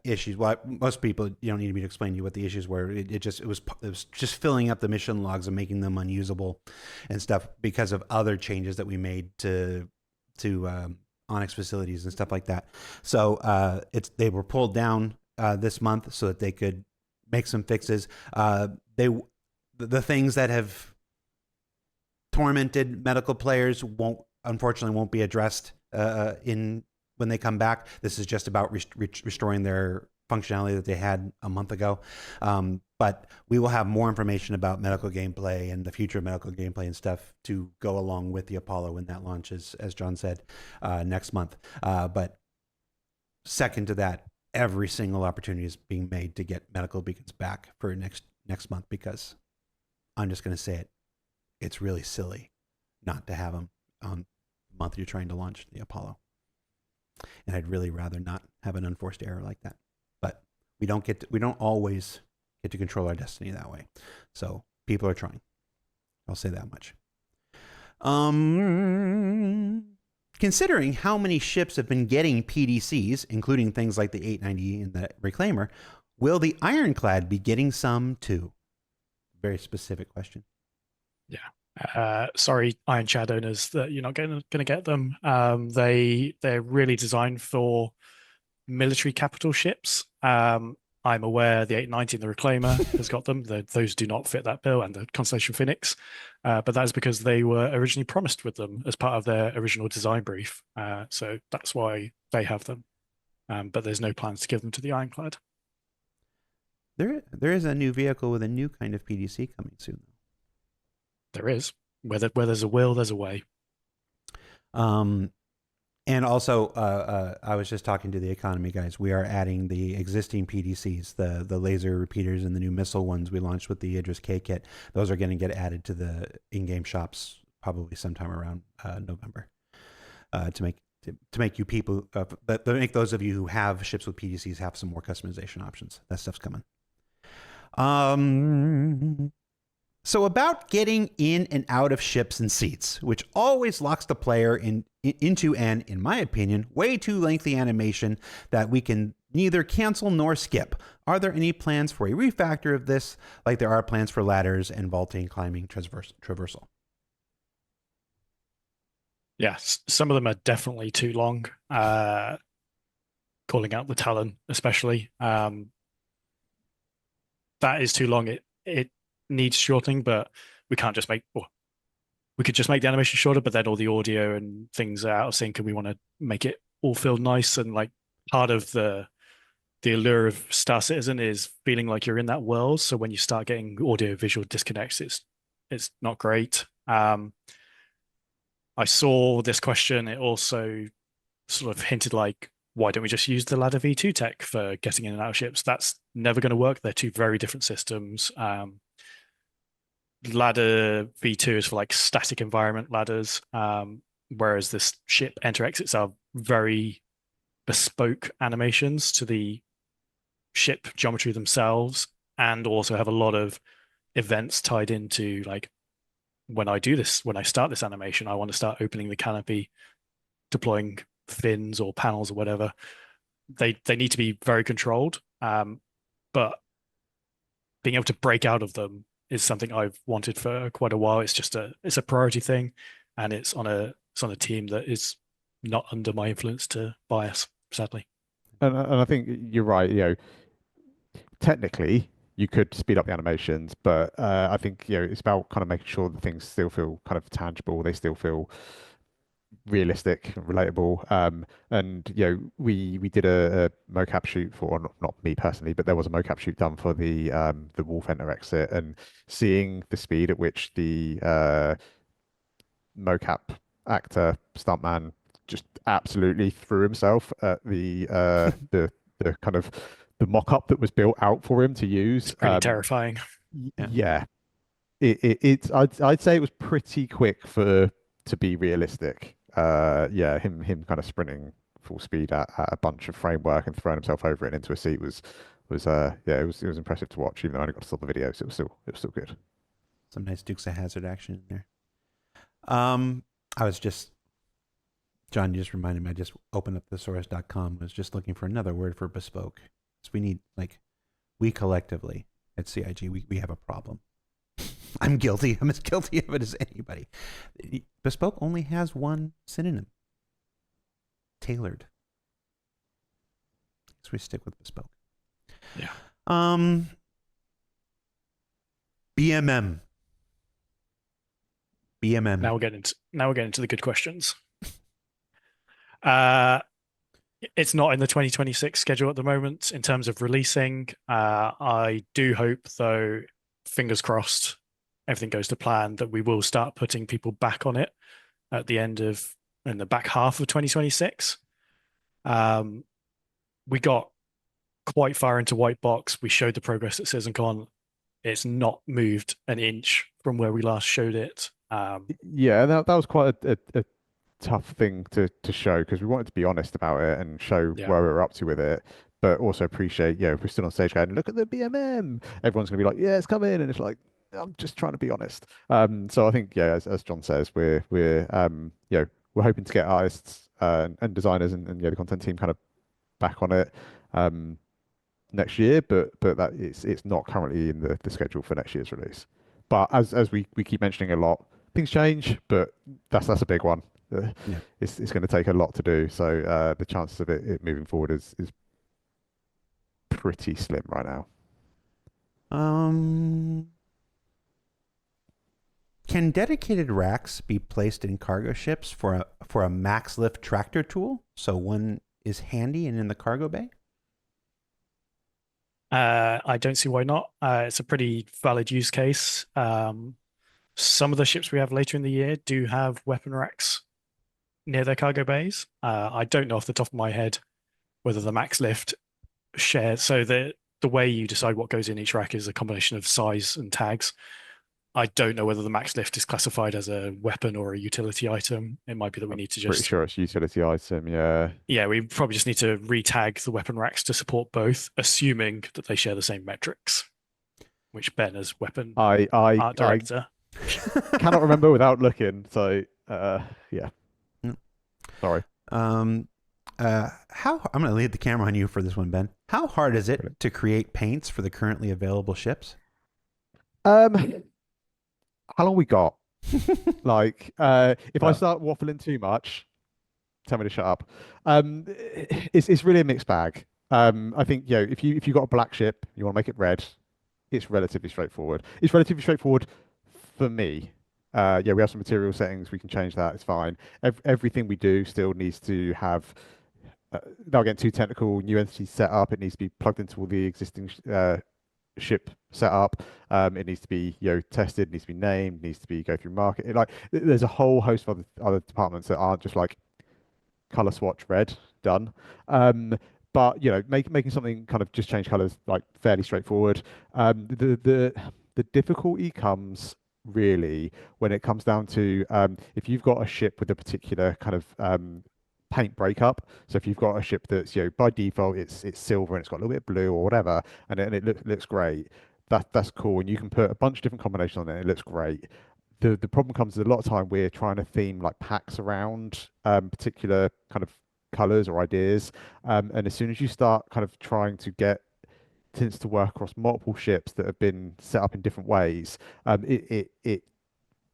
issues. Well, most people, you don't need me to explain to you what the issues were. It was just filling up the mission logs and making them unusable and stuff because of other changes that we made to Onyx facilities and stuff like that. So they were pulled down this month so that they could make some fixes. The things that have tormented medical players unfortunately won't be addressed when they come back. This is just about restoring their functionality that they had a month ago. But we will have more information about medical gameplay and the future of medical gameplay and stuff to go along with the Apollo when that launches, as John said, next month. But second to that, every single opportunity is being made to get medical beacons back for next month, because I'm just going to say it. It's really silly not to have them on the month you're trying to launch the Apollo. And I'd really rather not have an unforced error like that. But we don't always get to control our destiny that way. So people are trying. I'll say that much. Considering how many ships have been getting PDCs, including things like the 890 and the Reclaimer, will the Ironclad be getting some too? Very specific question. Yeah. Sorry, Iron Chad owners, that you're not going to get them. They're really designed for military capital ships. I'm aware the 890 and the Reclaimer has got them. Those do not fit that bill, and the Constellation Phoenix. But that is because they were originally promised with them as part of their original design brief. So that's why they have them. But there's no plans to give them to the Ironclad. There is a new vehicle with a new kind of PDC coming soon. There is. Where there's a will, there's a way. And also, I was just talking to the economy guys. We are adding the existing PDCs, the laser repeaters and the new missile ones we launched with the Idris K kit. Those are going to get added to the in-game shops probably sometime around November to make you people, to make those of you who have ships with PDCs have some more customization options. That stuff's coming. So about getting in and out of ships and seats, which always locks the player into an, in my opinion, way too lengthy animation that we can neither cancel nor skip. Are there any plans for a refactor of this, like there are plans for ladders and vaulting, climbing, traversal? Yes, some of them are definitely too long. Calling out the Talon, especially. That is too long. It needs shortening, but we can't just make we could just make the animation shorter, but then all the audio and things are out of sync, and we want to make it all feel nice. And like part of the allure of Star Citizen is feeling like you're in that world. So when you start getting audio visual disconnects, it's not great. I saw this question. It also sort of hinted like, why don't we just use the ladder V2 tech for getting in and out of ships? That's never going to work. They're two very different systems. Ladder V2 is for like static environment ladders, whereas this ship enter exits are very bespoke animations to the ship geometry themselves, and also have a lot of events tied into like when I start this animation, I want to start opening the canopy, deploying fins or panels or whatever. They need to be very controlled, but being able to break out of them is something I've wanted for quite a while. It's a priority thing, and it's on a team that is not under my influence to bias, sadly. And I think you're right. Technically you could speed up the animations, but I think it's about kind of making sure that things still feel kind of tangible. They still feel realistic, relatable. And we did a mocap shoot for, not me personally, but there was a mocap shoot done for the Wolf Enter exit, and seeing the speed at which the mocap actor stuntman just absolutely threw himself at the kind of the mock-up that was built out for him to use. It's pretty terrifying. Yeah, it's I'd say it was pretty quick to be realistic. Yeah, him kind of sprinting full speed at a bunch of framework and throwing himself over it into a seat was yeah, it was impressive to watch. Even though I only got to saw the video, so it was still good. Some nice Dukes of Hazzard action in there. I was just, John, you just reminded me, I just opened up thesaurus.com, was just looking for another word for bespoke. So we need, like, we collectively at CIG, we have a problem. I'm guilty. I'm as guilty of it as anybody. Bespoke only has one synonym. Tailored. So we stick with bespoke. Yeah. BMM. Now we're getting into the good questions. It's not in the 2026 schedule at the moment in terms of releasing. I do hope, though, fingers crossed, everything goes to plan, that we will start putting people back on it at the end of, in the back half of 2026. We got quite far into white box. We showed the progress at CitizenCon. It's not moved an inch from where we last showed it. Yeah, that was quite a tough thing to show, because we wanted to be honest about it and show where we were up to with it, but also appreciate, if we're still on stage going, look at the BMM, everyone's going to be like, yeah, it's coming, and it's like, I'm just trying to be honest. So I think, as John says, we're hoping to get artists and designers and the content team kind of back on it next year, but that it's not currently in the schedule for next year's release. But as we keep mentioning a lot, things change, but that's a big one. It's going to take a lot to do, so the chances of it moving forward is pretty slim right now. Can dedicated racks be placed in cargo ships for a max lift tractor tool, so one is handy and in the cargo bay? I don't see why not. It's a pretty valid use case. Some of the ships we have later in the year do have weapon racks near their cargo bays. I don't know off the top of my head whether the max lift shares. So the way you decide what goes in each rack is a combination of size and tags. I don't know whether the max lift is classified as a weapon or a utility item. It might be that we need to just... Pretty sure it's a utility item, yeah. Yeah, we probably just need to re-tag the weapon racks to support both, assuming that they share the same metrics, which Ben, as weapon art director... cannot remember without looking, so yeah. Sorry. I'm going to leave the camera on you for this one, Ben. How hard is it to create paints for the currently available ships? How long we got? Like, if I start waffling too much, tell me to shut up. It's really a mixed bag. I think if you got a black ship, you want to make it red, it's relatively straightforward. It's relatively straightforward for me. yeah, we have some material settings. We can change that. It's fine. Everything we do still needs to have. Without getting too technical, new entity set up. It needs to be plugged into all the existing ship setup. It needs to be tested. Needs to be named. Needs to be go through market. There's a whole host of other departments that aren't just like color swatch red done. But making something kind of just change colors like fairly straightforward. The difficulty comes really when it comes down to if you've got a ship with a particular kind of paint breakup. So if you've got a ship that's by default it's silver and it's got a little bit of blue or whatever, and it looks great. That's cool, and you can put a bunch of different combinations on it. It looks great. The problem comes is a lot of time we're trying to theme like packs around particular kind of colors or ideas, and as soon as you start kind of trying to get tints to work across multiple ships that have been set up in different ways, it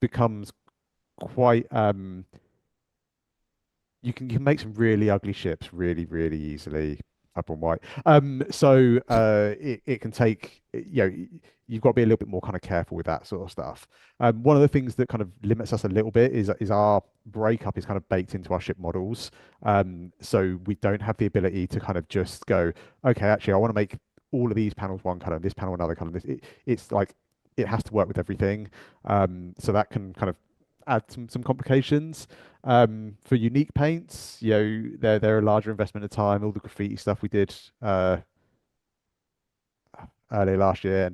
becomes quite you can make some really ugly ships really easily up on white. So it can take you've got to be a little bit more kind of careful with that sort of stuff. One of the things that kind of limits us a little bit is our breakup is kind of baked into our ship models. So we don't have the ability to kind of just go, okay, actually I want to make all of these panels one color, this panel another color. It's like it has to work with everything. So that can kind of add some complications. For unique paints, they're a larger investment of time. All the graffiti stuff we did earlier last year,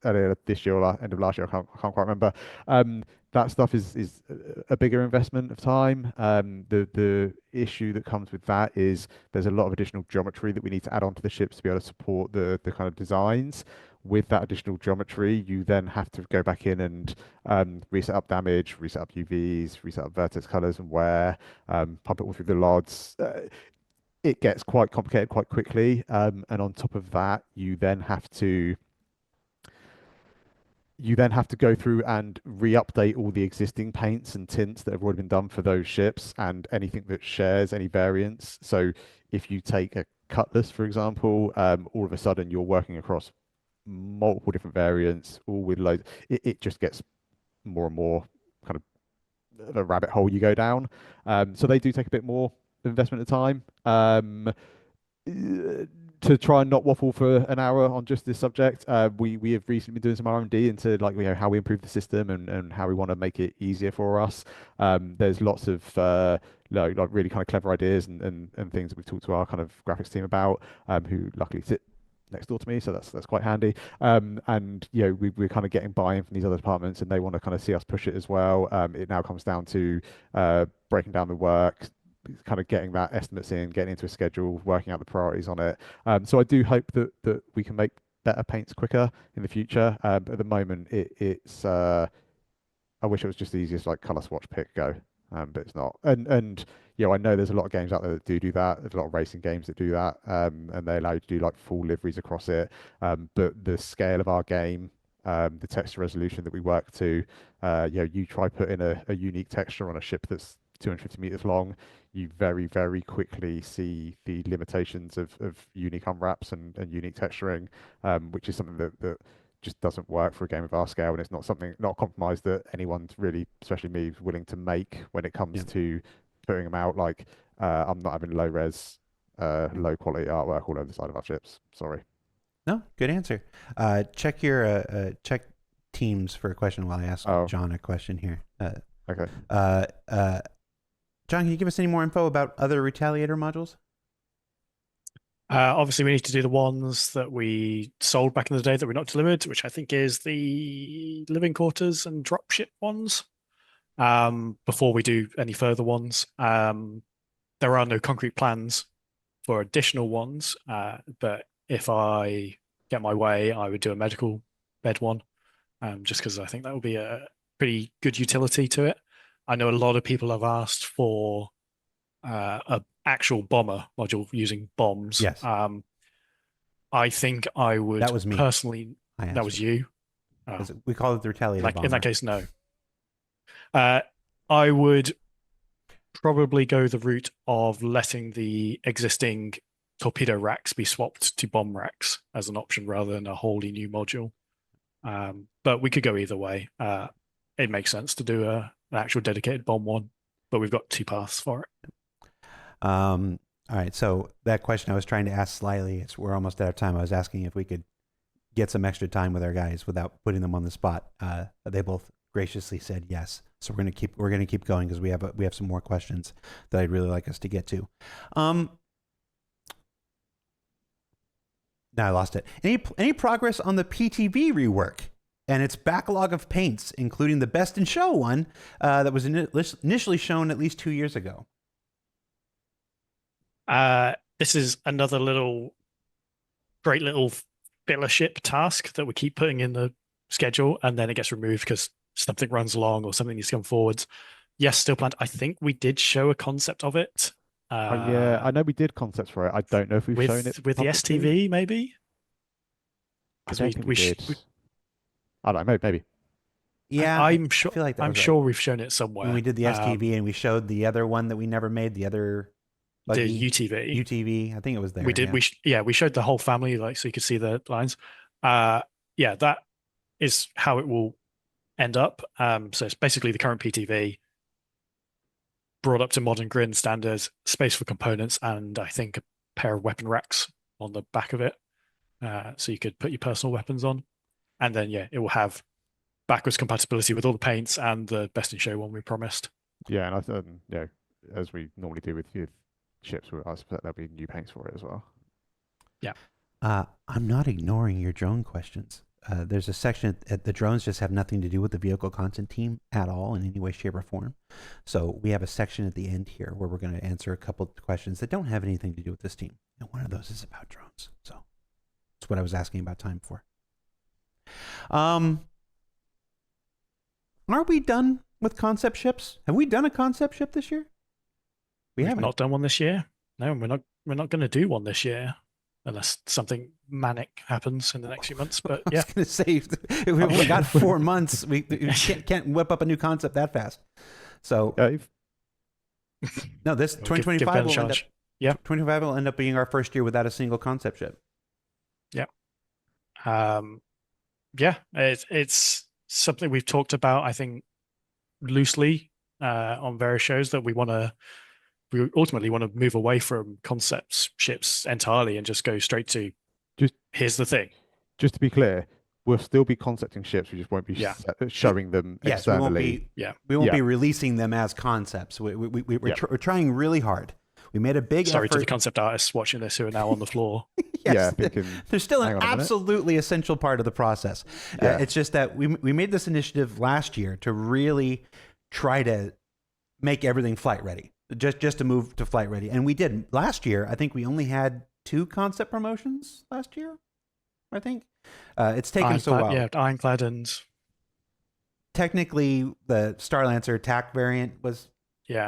earlier this year or end of last year, I can't quite remember. That stuff is a bigger investment of time. The issue that comes with that is there's a lot of additional geometry that we need to add onto the ships to be able to support the kind of designs. With that additional geometry, you then have to go back in and reset up damage, reset up UVs, reset up vertex colors and wear, pump it all through the LODs. It gets quite complicated quite quickly. And on top of that, you then have to go through and re-update all the existing paints and tints that have already been done for those ships and anything that shares any variants. So if you take a Cutlass, for example, all of a sudden you're working across multiple different variants, all with loads. It just gets more and more kind of a rabbit hole you go down. So they do take a bit more investment of time. To try and not waffle for an hour on just this subject, we have recently been doing some R&D into like how we improve the system and how we want to make it easier for us. There's lots of like really kind of clever ideas and things that we've talked to our kind of graphics team about, who luckily sit next door to me, so that's quite handy. And we're kind of getting buy-in from these other departments, and they want to kind of see us push it as well. It now comes down to breaking down the work, kind of getting that estimates in, getting into a schedule, working out the priorities on it. So I do hope that we can make better paints quicker in the future. But at the moment, it's I wish it was just the easiest like color swatch pick go, but it's not. And I know there's a lot of games out there that do that. There's a lot of racing games that do that, and they allow you to do like full liveries across it. But the scale of our game, the texture resolution that we work to, you try put in a unique texture on a ship that's 250 meters long, you very quickly see the limitations of unique unwraps and unique texturing, which is something that just doesn't work for a game of our scale, and it's not a compromise that anyone's really, especially me, is willing to make when it comes to putting them out. Like I'm not having low res, low quality artwork all over the side of our ships. Sorry. No, good answer. Check your check Teams for a question while I ask John a question here. Okay. John, can you give us any more info about other Retaliator modules? Obviously, we need to do the ones that we sold back in the day that were not delivered, which I think is the living quarters and dropship ones. Before we do any further ones, there are no concrete plans for additional ones. But if I get my way, I would do a medical bed one, just because I think that would be a pretty good utility to it. I know a lot of people have asked for a actual bomber module using bombs. Yes. I think I would. That was me. Personally. That was you. Oh. We call it the Retaliator bomber. In that case, no. I would probably go the route of letting the existing torpedo racks be swapped to bomb racks as an option rather than a wholly new module. But we could go either way. it makes sense to do an actual dedicated bomb one, but we've got 2 paths for it. All right. So that question I was trying to ask slyly, we're almost out of time. I was asking if we could get some extra time with our guys without putting them on the spot. They both graciously said yes. So we're gonna keep going because we have some more questions that I'd really like us to get to. Now I lost it. Any progress on the PTV rework and its backlog of paints, including the Best in Show one that was initially shown at least 2 years ago? This is another great little fellowship task that we keep putting in the schedule, and then it gets removed because something runs long or something needs to come forwards. Yes, still planned. I think we did show a concept of it. Yeah, I know we did concepts for it. I don't know if we've shown it with the publicly. STV, maybe. I don't think we did. I don't know, maybe. Yeah, I'm sure. I feel like that I'm was sure right. we've shown it somewhere. When we did the STV and we showed the other one that we never made, the other the UTV. UTV, I think it was there. We did. We showed the whole family, like, so you could see the lines. Yeah, that is how it will end up. So it's basically the current PTV brought up to modern grid standards, space for components, and I think a pair of weapon racks on the back of it, so you could put your personal weapons on, and then it will have backwards compatibility with all the paints and the Best in Show one we promised. Yeah, and I thought, as we normally do with ships, I suspect there'll be new paints for it as well. Yeah. I'm not ignoring your drone questions. There's a section at the drones just have nothing to do with the vehicle content team at all in any way, shape, or form. So we have a section at the end here where we're going to answer a couple of questions that don't have anything to do with this team. And one of those is about drones. So that's what I was asking about time for. Are we done with concept ships? Have we done a concept ship this year? We've not done one this year. No, we're not going to do one this year unless something manic happens in the next few months. But I was going to say, we got 4 months. We can't whip up a new concept that fast. So no, this 2025 will end up. Yeah, 2025 will end up being our first year without a single concept ship. Yeah. It's something we've talked about, I think, loosely on various shows, that we ultimately want to move away from concept ships entirely and just go straight to here's the thing. Just to be clear, we'll still be concepting ships. We just won't be showing them externally. We won't be releasing them as concepts. We're trying really hard. We made a big effort. Sorry to the concept artists watching this who are now on the floor. Yes, they're still an absolutely essential part of the process. It's just that we made this initiative last year to really try to make everything flight ready, just to move to flight ready. And we did. Last year, I think we only had 2 concept promotions last year, I think. It's taken us a while. Yeah, Ironclad and... Technically, the Starlancer attack variant was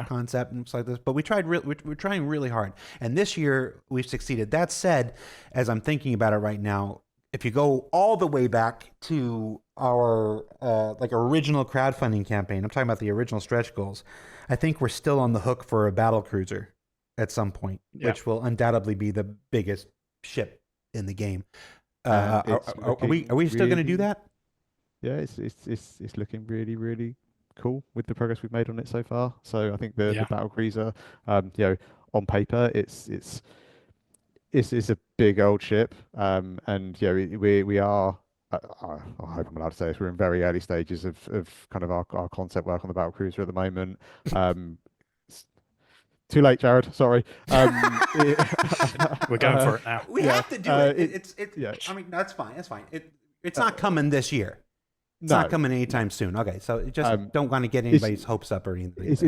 concept and stuff like this, but we're trying really hard. And this year, we've succeeded. That said, as I'm thinking about it right now, if you go all the way back to our original crowdfunding campaign, I'm talking about the original stretch goals, I think we're still on the hook for a battle cruiser at some point, which will undoubtedly be the biggest ship in the game. Are we still going to do that? Yeah, it's looking really, really cool with the progress we've made on it so far. So I think the battle cruiser, on paper, it's a big old ship, and we are. I hope I'm allowed to say this. We're in very early stages of kind of our concept work on the battle cruiser at the moment. Too late, Jared. Sorry. We're going for it now. We have to do it. I mean, that's fine. That's fine. It's not coming this year. It's not coming anytime soon. Okay, so just don't want to get anybody's hopes up or anything. It's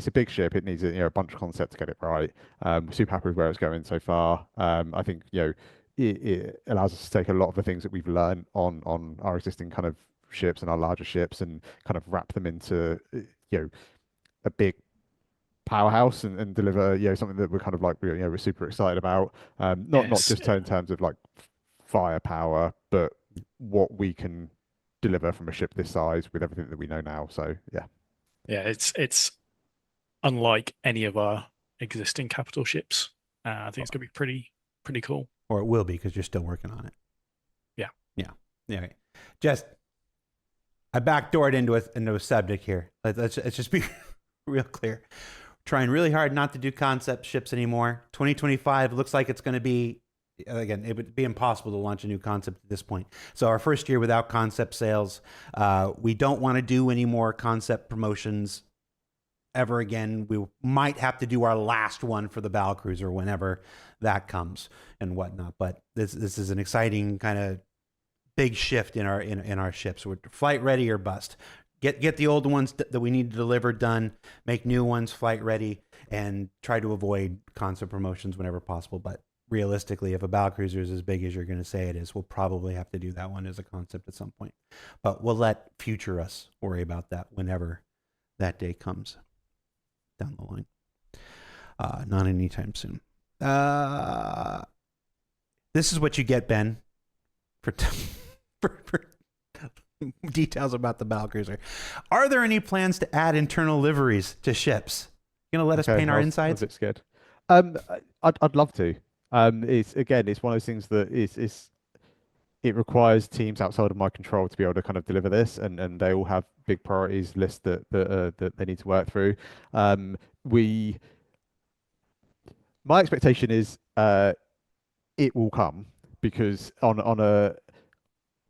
a big ship. It needs a bunch of concepts to get it right. We're super happy with where it's going so far. I think it allows us to take a lot of the things that we've learned on our existing kind of ships and our larger ships and kind of wrap them into a big powerhouse and deliver something that we're kind of like we're super excited about. Not just in terms of like firepower, but what we can deliver from a ship this size with everything that we know now. So it's unlike any of our existing capital ships. I think it's gonna be pretty cool. Or it will be, because you're still working on it. Yeah. Right. Just I backdoored into a subject here. Let's just be real clear. Trying really hard not to do concept ships anymore. 2025 looks like it's going to be, again, it would be impossible to launch a new concept at this point. So our first year without concept sales, we don't want to do any more concept promotions ever again. We might have to do our last one for the Battlecruiser whenever that comes and whatnot. But this is an exciting kind of big shift in our ships. We're flight ready or bust. Get the old ones that we need to deliver done, make new ones flight ready, and try to avoid concept promotions whenever possible. But realistically, if a Battlecruiser is as big as you're going to say it is, we'll probably have to do that one as a concept at some point. But we'll let future us worry about that whenever that day comes down the line. Not anytime soon. This is what you get, Ben, for details about the Battlecruiser. Are there any plans to add internal liveries to ships? You gonna let us paint our insides? I was a bit scared. I'd love to. It's one of those things that it requires teams outside of my control to be able to kind of deliver this, and they all have big priorities lists that they need to work through. My expectation is it will come, because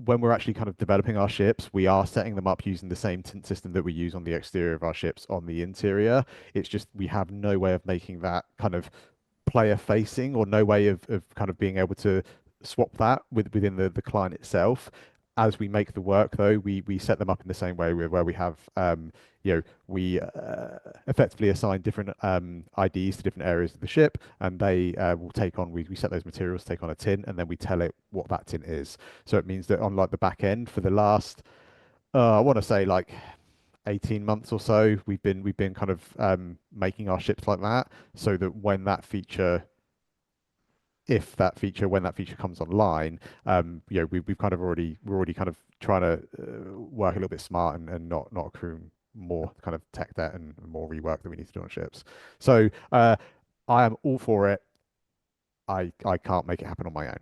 when we're actually kind of developing our ships, we are setting them up using the same tint system that we use on the exterior of our ships on the interior. It's just we have no way of making that kind of player facing, or no way of kind of being able to swap that within the client itself. As we make the work, though, we set them up in the same way where we have we effectively assign different IDs to different areas of the ship, and they will take on, we set those materials to take on a tint, and then we tell it what that tint is. So it means that on like the back end for the last I want to say like 18 months or so, we've been kind of making our ships like that, so that when that feature comes online, we've kind of we're already kind of trying to work a little bit smart and not accrue more kind of tech debt and more rework that we need to do on ships. So I am all for it. I can't make it happen on my own.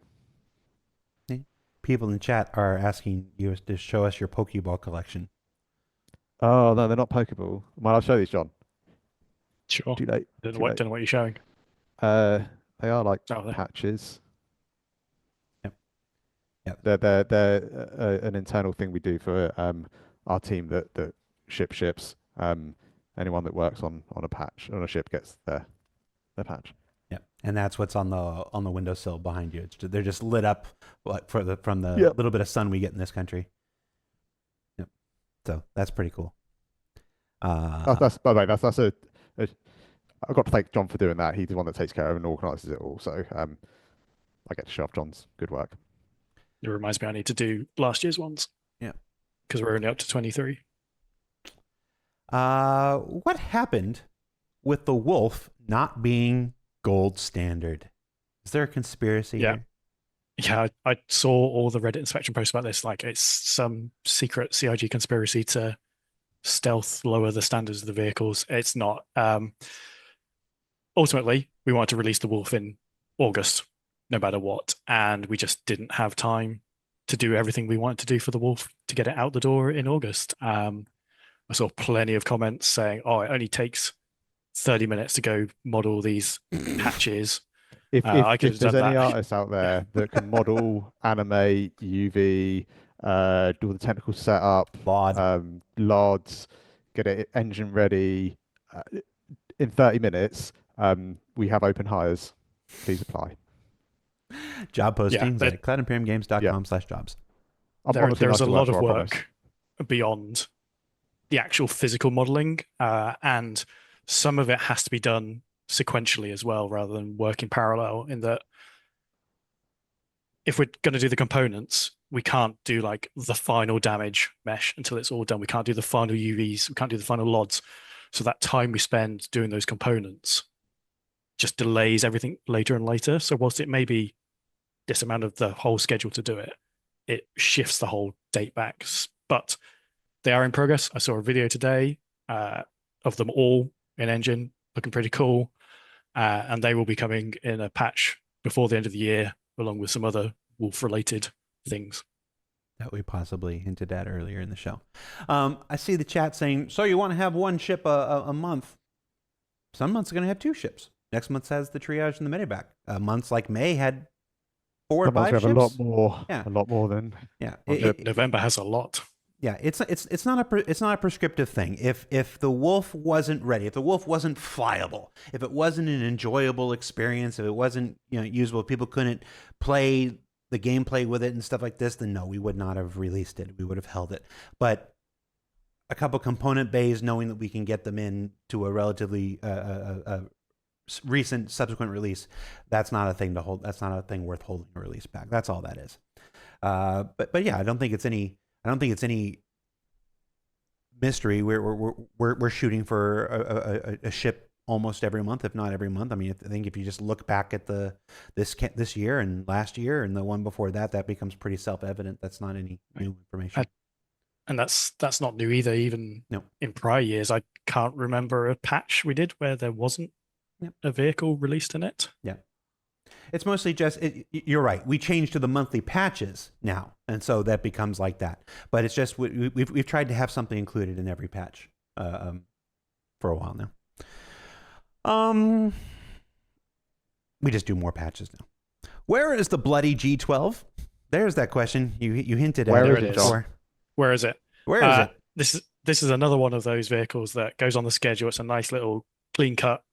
People in the chat are asking you to show us your Pokeball collection. Oh no, they're not Pokeball. Well, I'll show these, John. Sure. Too late. Don't know what you're showing. They are like patches. Yep. They're an internal thing we do for our team that ships. Anyone that works on a ship gets their patch. Yeah, and that's what's on the windowsill behind you. They're just lit up from the little bit of sun we get in this country. Yep. So that's pretty cool. That's by the way, that's a I've got to thank John for doing that. He's the one that takes care of and organises it all. So I get to show off John's good work. It reminds me I need to do last year's ones. Yeah. Because we're only up to 23. What happened with the Wolf not being gold standard? Is there a conspiracy here? Yeah, I saw all the Reddit inspection posts about this. Like, it's some secret CIG conspiracy to stealth lower the standards of the vehicles. It's not. Ultimately, we wanted to release the Wolf in August, no matter what, and we just didn't have time to do everything we wanted to do for the Wolf to get it out the door in August. I saw plenty of comments saying, "Oh, it only takes 30 minutes to go model these patches." If there's any artists out there that can model, animate, UV, do the technical setup, LODs, get it engine ready in 30 minutes, we have open hires. Please apply. Job postings at cloudimperiumgames.com/jobs. There's a lot of work beyond the actual physical modeling, and some of it has to be done sequentially as well, rather than work in parallel, in that if we're going to do the components, we can't do like the final damage mesh until it's all done. We can't do the final UVs. We can't do the final LODs. So that time we spend doing those components just delays everything later and later. So whilst it may be this amount of the whole schedule to do it, it shifts the whole date back. But they are in progress. I saw a video today of them all in engine, looking pretty cool. And they will be coming in a patch before the end of the year, along with some other Wolf-related things. that we possibly hinted at earlier in the show. I see the chat saying, so you want to have one ship a month. Some months are going to have 2 ships. Next month has the triage and the medevac. Months like May had 4 or Some months 5 we have ships. a lot more than. Yeah. November has a lot. Yeah, it's not a prescriptive thing. If the Wolf wasn't ready, if the Wolf wasn't flyable, if it wasn't an enjoyable experience, if it wasn't usable, people couldn't play the gameplay with it and stuff like this, then no, we would not have released it. We would have held it. But a couple component bays, knowing that we can get them in to a relatively recent subsequent release, that's not a thing to hold. That's not a thing worth holding a release back. That's all that is. But yeah, I don't think it's any mystery. We're shooting for a ship almost every month, if not every month. I mean, I think if you just look back at this year and last year and the one before that, that becomes pretty self-evident. That's not any new information. And that's not new either. Even in prior years, I can't remember a patch we did where there wasn't a vehicle released in it. Yeah. It's mostly just, you're right. We changed to the monthly patches now. And so that becomes like that. But it's just, we've tried to have something included in every patch for a while now. We just do more patches now. Where is the bloody G12? There's that question you hinted at. Where is it before. Where is it? Where is it? This is another one of those vehicles that goes on the schedule. It's a nice little clean cut.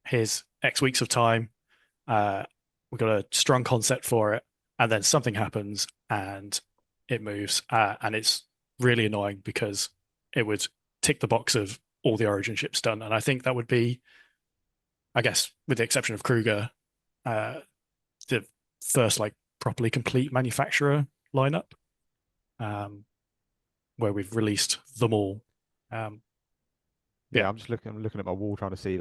Here's X weeks of time. We've got a strong concept for it, and then something happens and it moves, and it's really annoying because it would tick the box of all the Origin ships done, and I think that would be, I guess, with the exception of Kruger, the first properly complete manufacturer lineup, where we've released them all. I'm just looking at my wall trying to see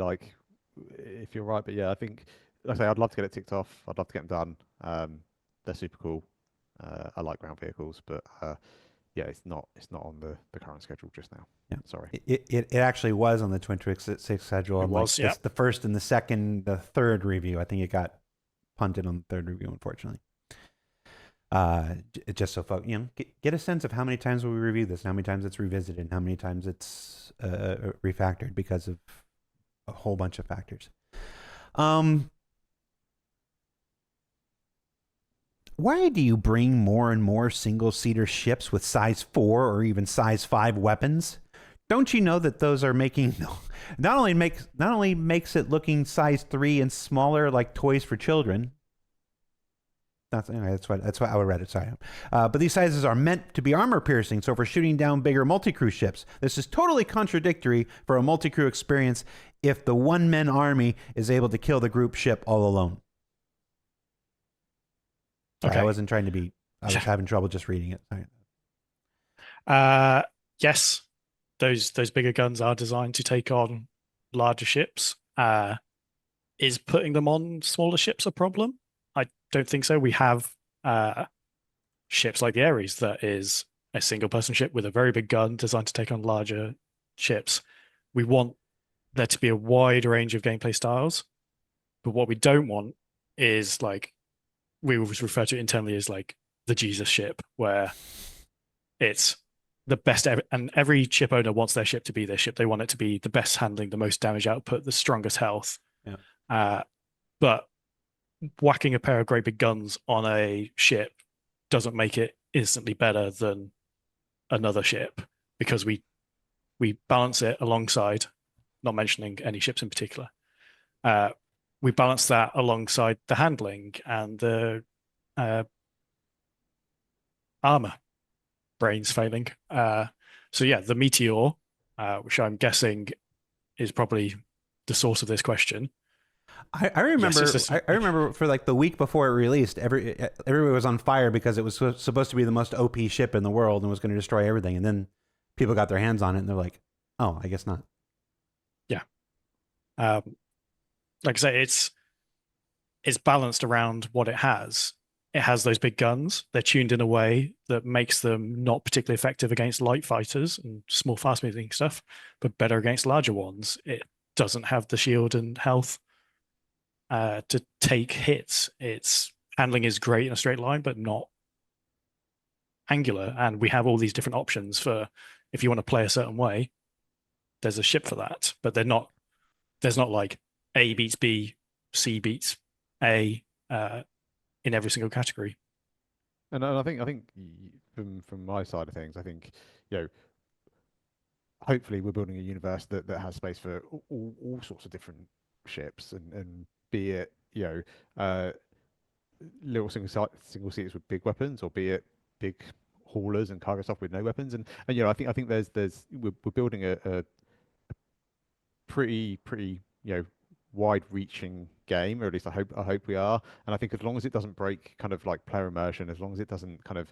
if you're right, but yeah, I think, like I say, I'd love to get it ticked off. I'd love to get them done. They're super cool. I like ground vehicles, but yeah, it's not on the current schedule just now. Yeah, sorry. It actually was on the Twin Twix 6 schedule. It was, it's the first and the second, the third review. I think it got punted on the third review, unfortunately. Just so folks, get a sense of how many times we review this, and how many times it's revisited, and how many times it's refactored because of a whole bunch of factors. Why do you bring more and more single-seater ships with size 4 or even size 5 weapons? Don't you know that those are making not only makes it looking size 3 and smaller like toys for children? That's why I would read it. Sorry, but these sizes are meant to be armor piercing. So for shooting down bigger multi-crew ships, this is totally contradictory for a multi-crew experience if the one-man army is able to kill the group ship all alone. Sorry, okay. I wasn't trying to be. I was having trouble just reading it. Sorry. Yes, those bigger guns are designed to take on larger ships. Is putting them on smaller ships a problem? I don't think so. We have ships like the Ares that is a single-person ship with a very big gun designed to take on larger ships. We want there to be a wide range of gameplay styles, but what we don't want is we always refer to it internally as the Jesus ship, where it's the best ever, and every ship owner wants their ship to be their ship. They want it to be the best handling, the most damage output, the strongest health. Yeah. But whacking a pair of great big guns on a ship doesn't make it instantly better than another ship, because we balance it alongside, not mentioning any ships in particular, we balance that alongside the handling and the armor brains failing. So yeah, the Meteor, which I'm guessing is probably the source of this question. I remember. Yes, I remember for the week before it released, everybody was on fire because it was supposed to be the most OP ship in the world and was going to destroy everything. And then people got their hands on it and they're like, "Oh, I guess not." Yeah. Like I say, it's balanced around what it has. It has those big guns. They're tuned in a way that makes them not particularly effective against light fighters and small, fast-moving stuff, but better against larger ones. It doesn't have the shield and health to take hits. Its handling is great in a straight line, but not angular, and we have all these different options for if you want to play a certain way, there's a ship for that. But there's not like A beats B, C beats A in every single category. And I think from my side of things, I think, you know, hopefully we're building a universe that has space for all sorts of different ships, and be it, you know, little single seaters with big weapons, or be it big haulers and cargo stuff with no weapons. And you know, I think we're building a pretty you know, wide-reaching game, or at least I hope we are. And I think as long as it doesn't break kind of like player immersion, as long as it doesn't kind of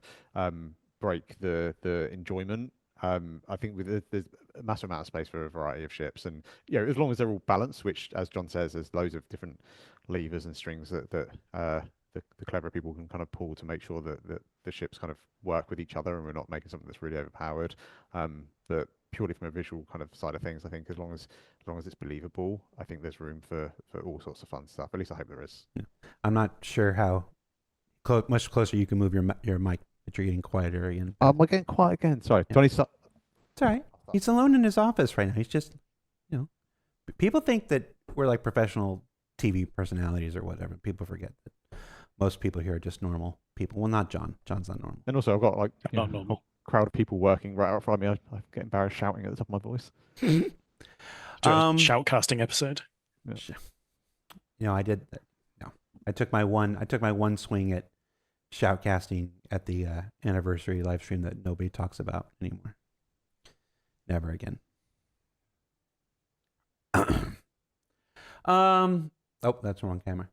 break the enjoyment, I think there's a massive amount of space for a variety of ships. And you know, as long as they're all balanced, which, as John says, there's loads of different levers and strings that the clever people can kind of pull to make sure that the ships kind of work with each other, and we're not making something that's really overpowered. But purely from a visual kind of side of things, I think as long as it's believable, I think there's room for all sorts of fun stuff. At least I hope there is. Yeah. I'm not sure how much closer you can move your mic, but you're getting quieter again. Am I getting quiet again? Sorry. Yeah. Johnny, It's all right. He's alone in his office right now. He's just, you know, people think that we're like professional TV personalities or whatever. People forget that most people here are just normal people. Well, not John. John's not normal. And also, I've got like Not normal. a crowd of people working right out front of me. I get embarrassed shouting at the top of my voice. Shoutcasting episode. Yeah. You know, I did. No, I took my one swing at shoutcasting at the anniversary live stream that nobody talks about anymore. Never again. Oh, that's the wrong camera.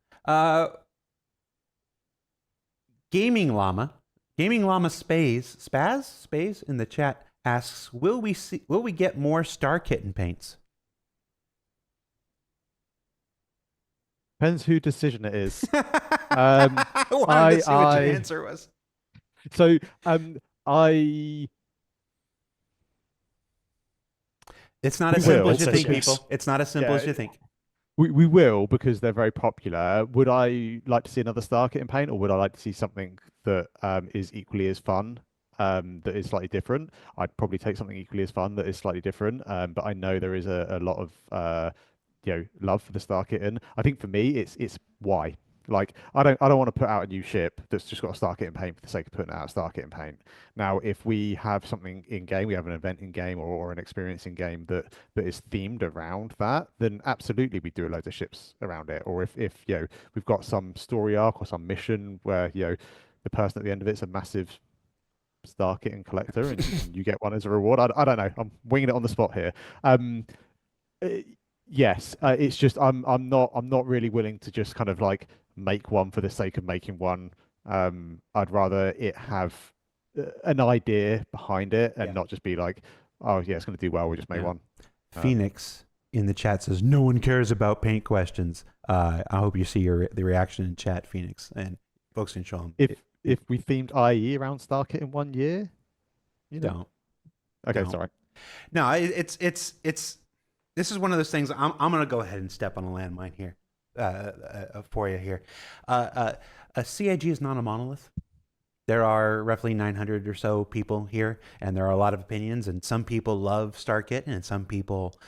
Gaming Llama Spaz in the chat asks, will we get more Star Kitten paints? Depends whose decision it is. I wanted to see what your answer was. So it's not as We simple will. as you think, Yes. people. It's not as simple as you think. we will, because they're very popular. Would I like to see another Star Kitten paint, or would I like to see something that is equally as fun, that is slightly different? I'd probably take something equally as fun that is slightly different. But I know there is a lot of you know, love for the Star Kitten. I think for me, it's why. Like, I don't want to put out a new ship that's just got a Star Kitten paint for the sake of putting out a Star Kitten paint. Now, if we have something in game, we have an event in game, or an experience in game that is themed around that, then absolutely we do loads of ships around it. Or if you know, we've got some story arc or some mission where, you know, the person at the end of it's a massive Star Kitten collector, and you get one as a reward. I don't know. I'm winging it on the spot here. Yes, it's just I'm not really willing to just kind of like make one for the sake of making one. I'd rather it have an idea behind it, and not just be like, oh yeah, it's going to do well, we just make one. Phoenix in the chat says no one cares about paint questions. I hope you see the reaction in chat, Phoenix, and folks can show them. If we themed IE around Star Kitten one year, you know. Don't. Okay, No. sorry. No, it's this is one of those things. I'm going to go ahead and step on a landmine here for you here. A CIG is not a monolith. There are roughly 900 or so people here, and there are a lot of opinions. And some people love Star Kitten, and some people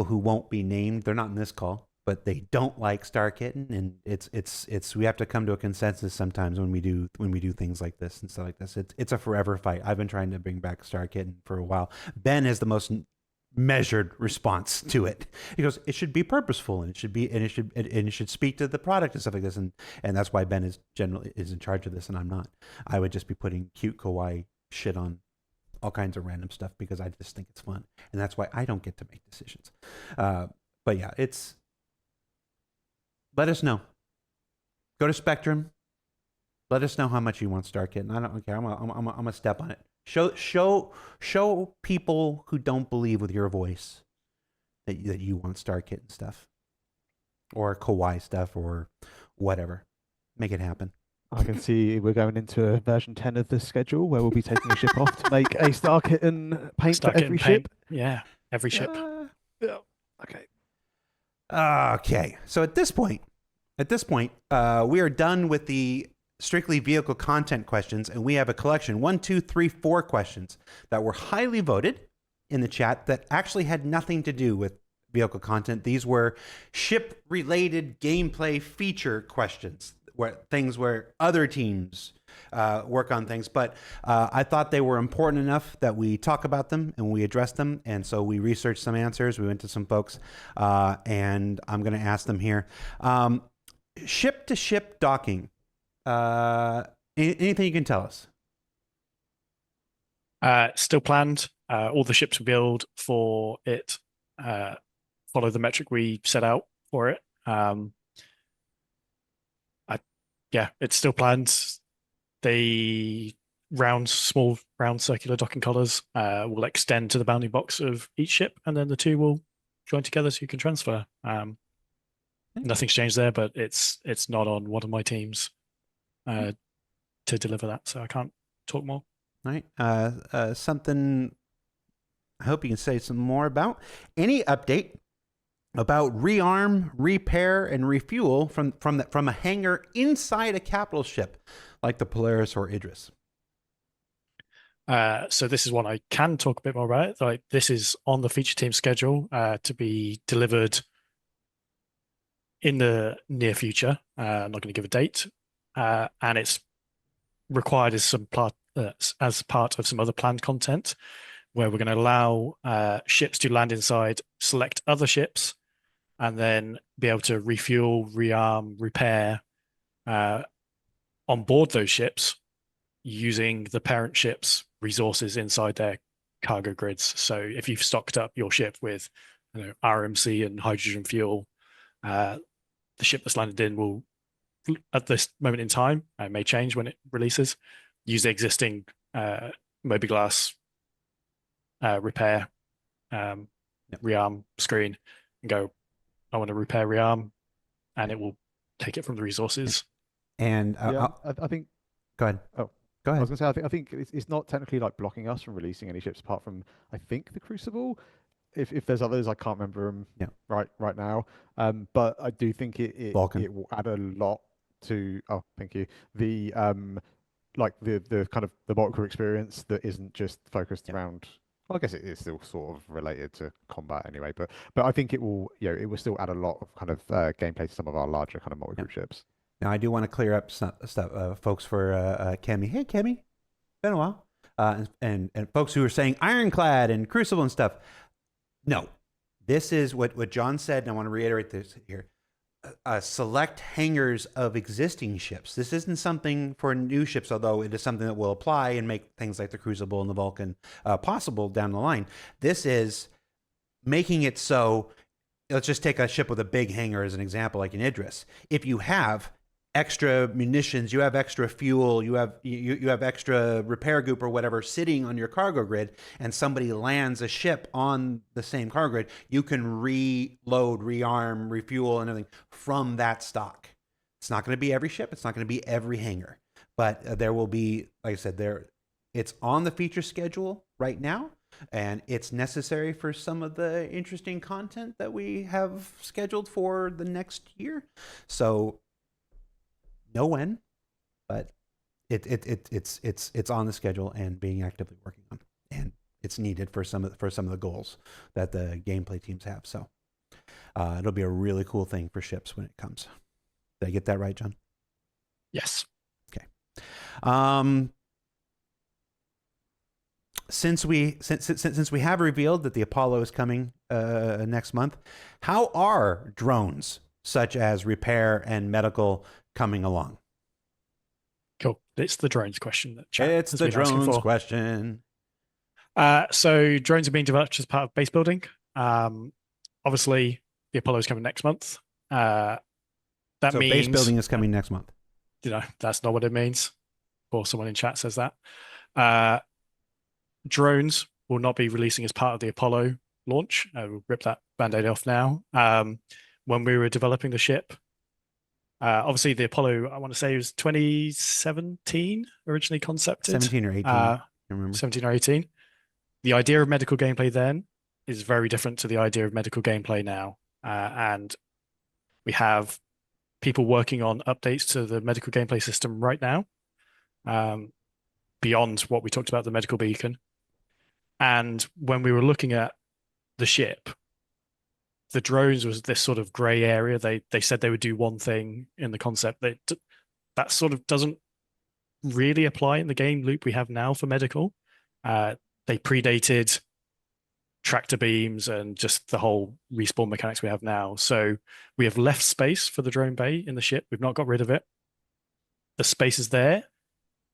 who won't be named. They're not in this call, but they don't like Star Kitten, and it's we have to come to a consensus sometimes when we do things like this and stuff like this. It's a forever fight. I've been trying to bring back Star Kitten for a while. Ben has the most measured response to it. He goes, it should be purposeful, and it should speak to the product and stuff like this, and that's why Ben is in charge of this, and I'm not. I would just be putting cute kawaii shit on all kinds of random stuff because I just think it's fun, and that's why I don't get to make decisions. But yeah, let us know. Go to Spectrum. Let us know how much you want Star Kitten. I don't care. I'm gonna step on it. Show people who don't believe with your voice that you want Star Kitten stuff, or kawaii stuff, or whatever. Make it happen. I can see we're going into a version 10 of the schedule where we'll be taking a ship off to make a Star Kitten paint Star for every Kitten paint. ship. Yeah, every ship. Yeah. Okay. Okay. So at this point, we are done with the strictly vehicle content questions, and we have a collection 1, 2, 3, 4 questions that were highly voted in the chat that actually had nothing to do with vehicle content. These were ship related gameplay feature questions, where other teams work on things. But I thought they were important enough that we talk about them and we address them. And so we researched some answers. We went to some folks, and I'm going to ask them here. Ship to ship docking. Anything you can tell us? Still planned. All the ships we build for it follow the metric we set out for it. Yeah, it's still planned. Small round circular docking collars will extend to the bounding box of each ship, and then the two will join together so you can transfer. Nothing's changed there, but it's not on one of my teams to deliver that, so I can't talk more. All right. Something I hope you can say some more about. Any update about rearm, repair, and refuel from a hangar inside a capital ship like the Polaris or Idris? So this is one I can talk a bit more about. Like, this is on the feature team schedule to be delivered in the near future. I'm not going to give a date, and it's required as part of some other planned content, where we're going to allow ships to land inside, select other ships, and then be able to refuel, rearm, repair on board those ships using the parent ship's resources inside their cargo grids. So if you've stocked up your ship with RMC and hydrogen fuel, the ship that's landed in will, at this moment in time, may change when it releases, use the existing Mobiglass repair rearm screen and go, I want to repair rearm, and it will take it from the resources. And I think. Go ahead. Oh, go ahead. I was going to say, I think it's not technically like blocking us from releasing any ships apart from, I think, the Crucible. If there's others, I can't remember them right now. But I do think it will add a lot to. Oh, thank you. The like the kind of the bot crew experience that isn't just focused around. Well, I guess it is still sort of related to combat anyway, but I think it will it will still add a lot of kind of gameplay to some of our larger kind of multi-group ships. Now I do want to clear up stuff, folks, for Kemi. Hey, Kemi, been a while, and folks who are saying Ironclad and Crucible and stuff. No, this is what John said, and I want to reiterate this here. Select hangars of existing ships. This isn't something for new ships, although it is something that will apply and make things like the Crucible and the Vulcan possible down the line. This is making it so, let's just take a ship with a big hangar as an example, like in Idris. If you have extra munitions, you have extra fuel, you have extra repair goop or whatever sitting on your cargo grid, and somebody lands a ship on the same cargo grid, you can reload, rearm, refuel, and everything from that stock. It's not going to be every ship. It's not going to be every hangar, but there will be, like I said, it's on the feature schedule right now, and it's necessary for some of the interesting content that we have scheduled for the next year. So, know when, but it's on the schedule and being actively working on, and it's needed for some of the goals that the gameplay teams have. So it'll be a really cool thing for ships when it comes. Did I get that right, John? Yes. Okay. Since we have revealed that the Apollo is coming next month, how are drones such as repair and medical coming along? Cool. It's the drones question that chat it's has the been asking drones for. question. So drones are being developed as part of base building. Obviously, the Apollo is coming next month. That so means base building is coming next month. That's not what it means. Or someone in chat says that. Drones will not be releasing as part of the Apollo launch. We'll rip that band-aid off now. When we were developing the ship, obviously the Apollo, I want to say it was 2017 originally concepted. 17 or 18, I remember. 17 or 18. The idea of medical gameplay then is very different to the idea of medical gameplay now. And we have people working on updates to the medical gameplay system right now, beyond what we talked about, the medical beacon. And when we were looking at the ship, the drones was this sort of gray area. They said they would do one thing in the concept that sort of doesn't really apply in the game loop we have now for medical. They predated tractor beams and just the whole respawn mechanics we have now. So we have left space for the drone bay in the ship. We've not got rid of it. The space is there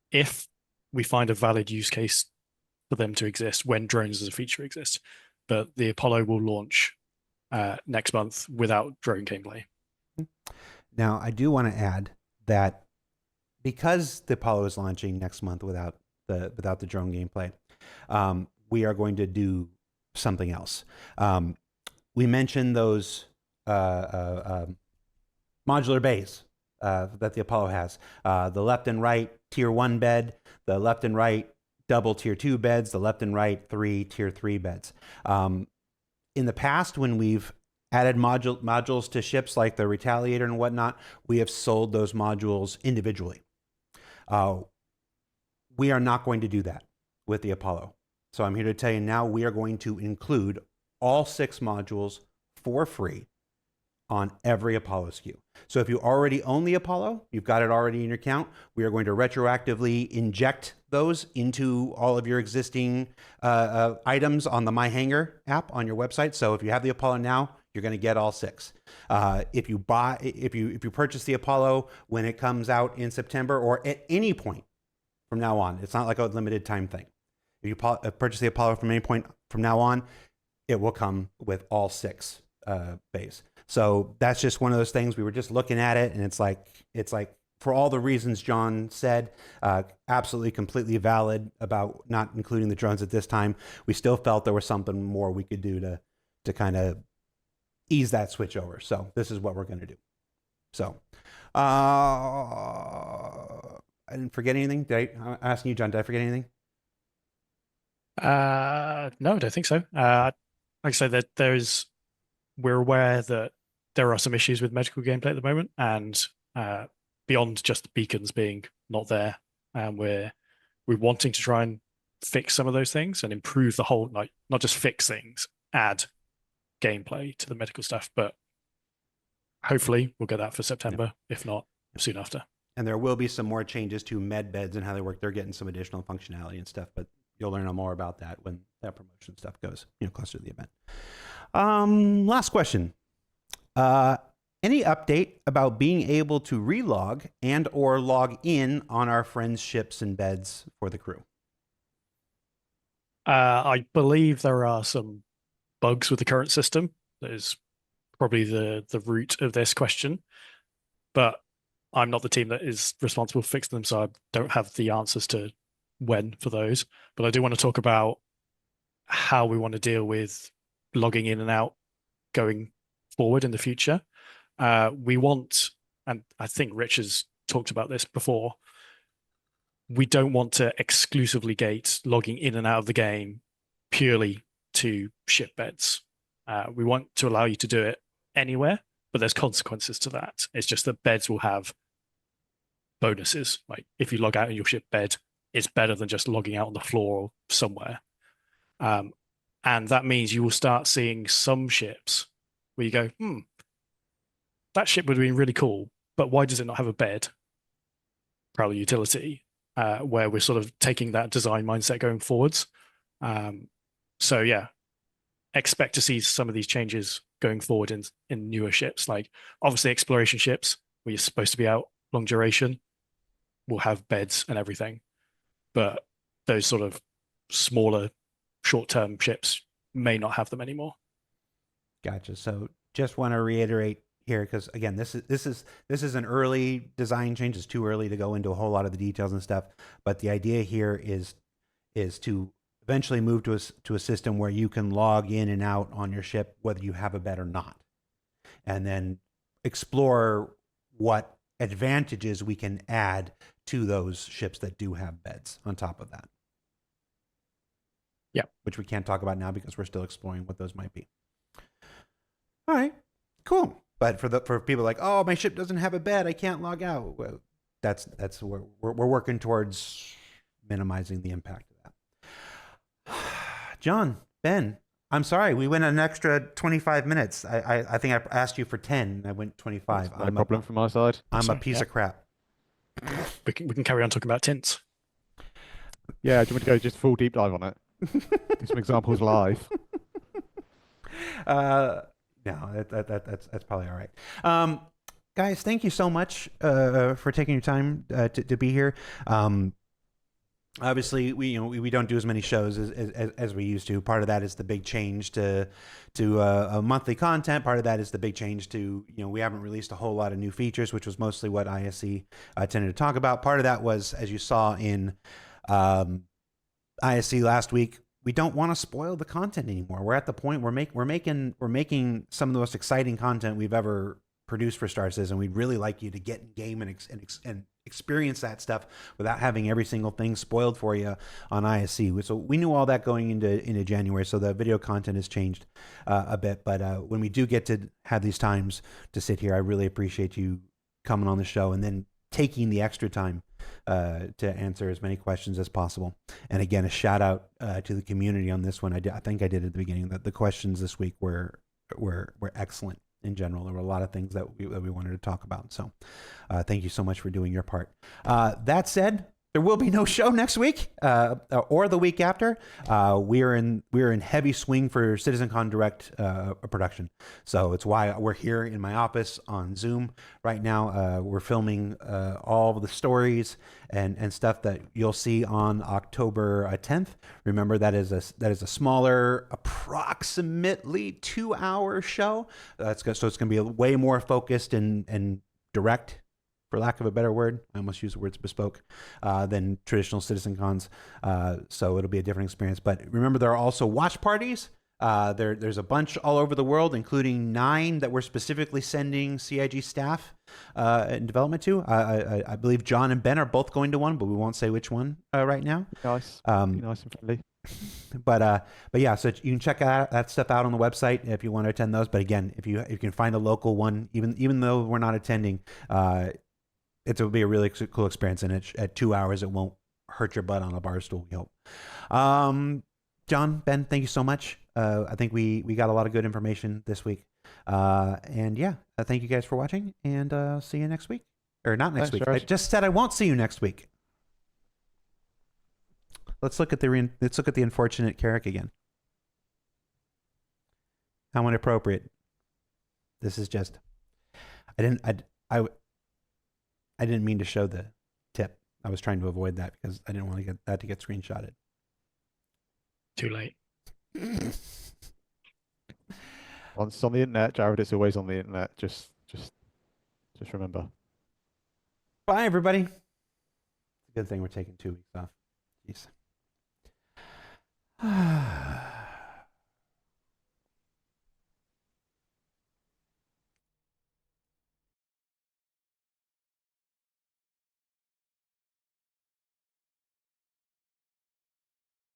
if we find a valid use case for them to exist when drones as a feature exist. But the Apollo will launch next month without drone gameplay. Now, I do want to add that because the Apollo is launching next month without the drone gameplay, we are going to do something else. We mentioned those modular bays that the Apollo has. The left and right tier 1 bed, the left and right double tier 2 beds, the left and right 3 tier 3 beds. In the past, when we've added modules to ships like the Retaliator and whatnot, we have sold those modules individually. We are not going to do that with the Apollo. So I'm here to tell you now, we are going to include all 6 modules for free on every Apollo SKU. So if you already own the Apollo, you've got it already in your account, we are going to retroactively inject those into all of your existing items on the My Hangar app on your website. So if you have the Apollo now, you're going to get all 6. If you purchase the Apollo when it comes out in September or at any point from now on, it's not like a limited time thing. If you purchase the Apollo from any point from now on, it will come with all 6 bays. So that's just one of those things. We were just looking at it, and it's like for all the reasons John said, absolutely completely valid about not including the drones at this time. We still felt there was something more we could do to kind of ease that switch over. So this is what we're going to do. So I didn't forget anything. I'm asking you, John, did I forget anything? No, I don't think so. Like I said, that we're aware that there are some issues with medical gameplay at the moment, and beyond just the beacons being not there, and we're wanting to try and fix some of those things and improve the whole, like not just fix things, add gameplay to the medical stuff, but hopefully we'll get that for September, if not soon after. And there will be some more changes to med beds and how they work. They're getting some additional functionality and stuff, but you'll learn more about that when that promotion stuff goes, closer to the event. Last question. Any update about being able to relog and or log in on our friends' ships and beds for the crew? I believe there are some bugs with the current system. That is probably the root of this question, but I'm not the team that is responsible for fixing them, so I don't have the answers to when for those. But I do want to talk about how we want to deal with logging in and out going forward in the future. We want, and I think Rich has talked about this before, we don't want to exclusively gate logging in and out of the game purely to ship beds. We want to allow you to do it anywhere, but there's consequences to that. It's just that beds will have bonuses. Like if you log out in your ship bed, it's better than just logging out on the floor somewhere. And that means you will start seeing some ships where you go, that ship would have been really cool, but why does it not have a bed? Probably utility, where we're sort of taking that design mindset going forwards. So yeah, expect to see some of these changes going forward in newer ships. Like obviously exploration ships, where you're supposed to be out long duration, will have beds and everything. But those sort of smaller, short-term ships may not have them anymore. Gotcha. So just want to reiterate here, because again, this is an early design change. It's too early to go into a whole lot of the details and stuff. But the idea here is to eventually move to a system where you can log in and out on your ship, whether you have a bed or not, and then explore what advantages we can add to those ships that do have beds on top of that. Yeah, which we can't talk about now because we're still exploring what those might be. All right, cool. But for people like, oh, my ship doesn't have a bed, I can't log out. Well, that's where we're working towards minimizing the impact of that. John, Ben, I'm sorry, we went an extra 25 minutes. I think I asked you for 10. I went 25. No problem from my side. I'm a piece of crap. We can carry on talking about tints. Yeah, do you want me to go just full deep dive on it? Do some examples live. No, that's probably all right. Guys, thank you so much for taking your time to be here. Obviously, we don't do as many shows as we used to. Part of that is the big change to a monthly content. Part of that is the big change to we haven't released a whole lot of new features, which was mostly what ISC tended to talk about. Part of that was, as you saw in ISC last week, we don't want to spoil the content anymore. We're at the point we're making some of the most exciting content we've ever produced for Star Citizen. We'd really like you to get in game and experience that stuff without having every single thing spoiled for you on ISC. So we knew all that going into January. So the video content has changed a bit. But when we do get to have these times to sit here, I really appreciate you coming on the show and then taking the extra time to answer as many questions as possible. And again, a shout out to the community on this one. I think I did at the beginning that the questions this week were excellent. In general, there were a lot of things that we wanted to talk about. So thank you so much for doing your part. That said, there will be no show next week or the week after. We're in heavy swing for CitizenCon Direct production. So it's why we're here in my office on Zoom right now. We're filming all of the stories and stuff that you'll see on October 10th. Remember, that is a smaller, approximately 2-hour show. So it's going to be way more focused and direct, for lack of a better word. I almost use the words bespoke, than traditional Citizen Cons. So it'll be a different experience. But remember, there are also watch parties. There's a bunch all over the world, including 9 that we're specifically sending CIG staff in development to. I believe John and Ben are both going to one, but we won't say which one right now. Nice. Nice and friendly. But yeah, so you can check that stuff out on the website if you want to attend those. But again, if you can find a local one, even though we're not attending, it'll be a really cool experience, and at 2 hours, it won't hurt your butt on a bar stool, we hope. John, Ben, thank you so much. I think we got a lot of good information this week. And yeah, thank you guys for watching, and see you next week. Or not next week. George. I just said I won't see you next week. Let's look at the unfortunate Carrick again. How inappropriate. This is just, I didn't mean to show the tip. I was trying to avoid that because I didn't want to get that to get screenshotted. Too late. Once it's on the internet, Jared, it's always on the internet. Just remember. Bye, everybody. It's a good thing we're taking 2 weeks off. Jeez.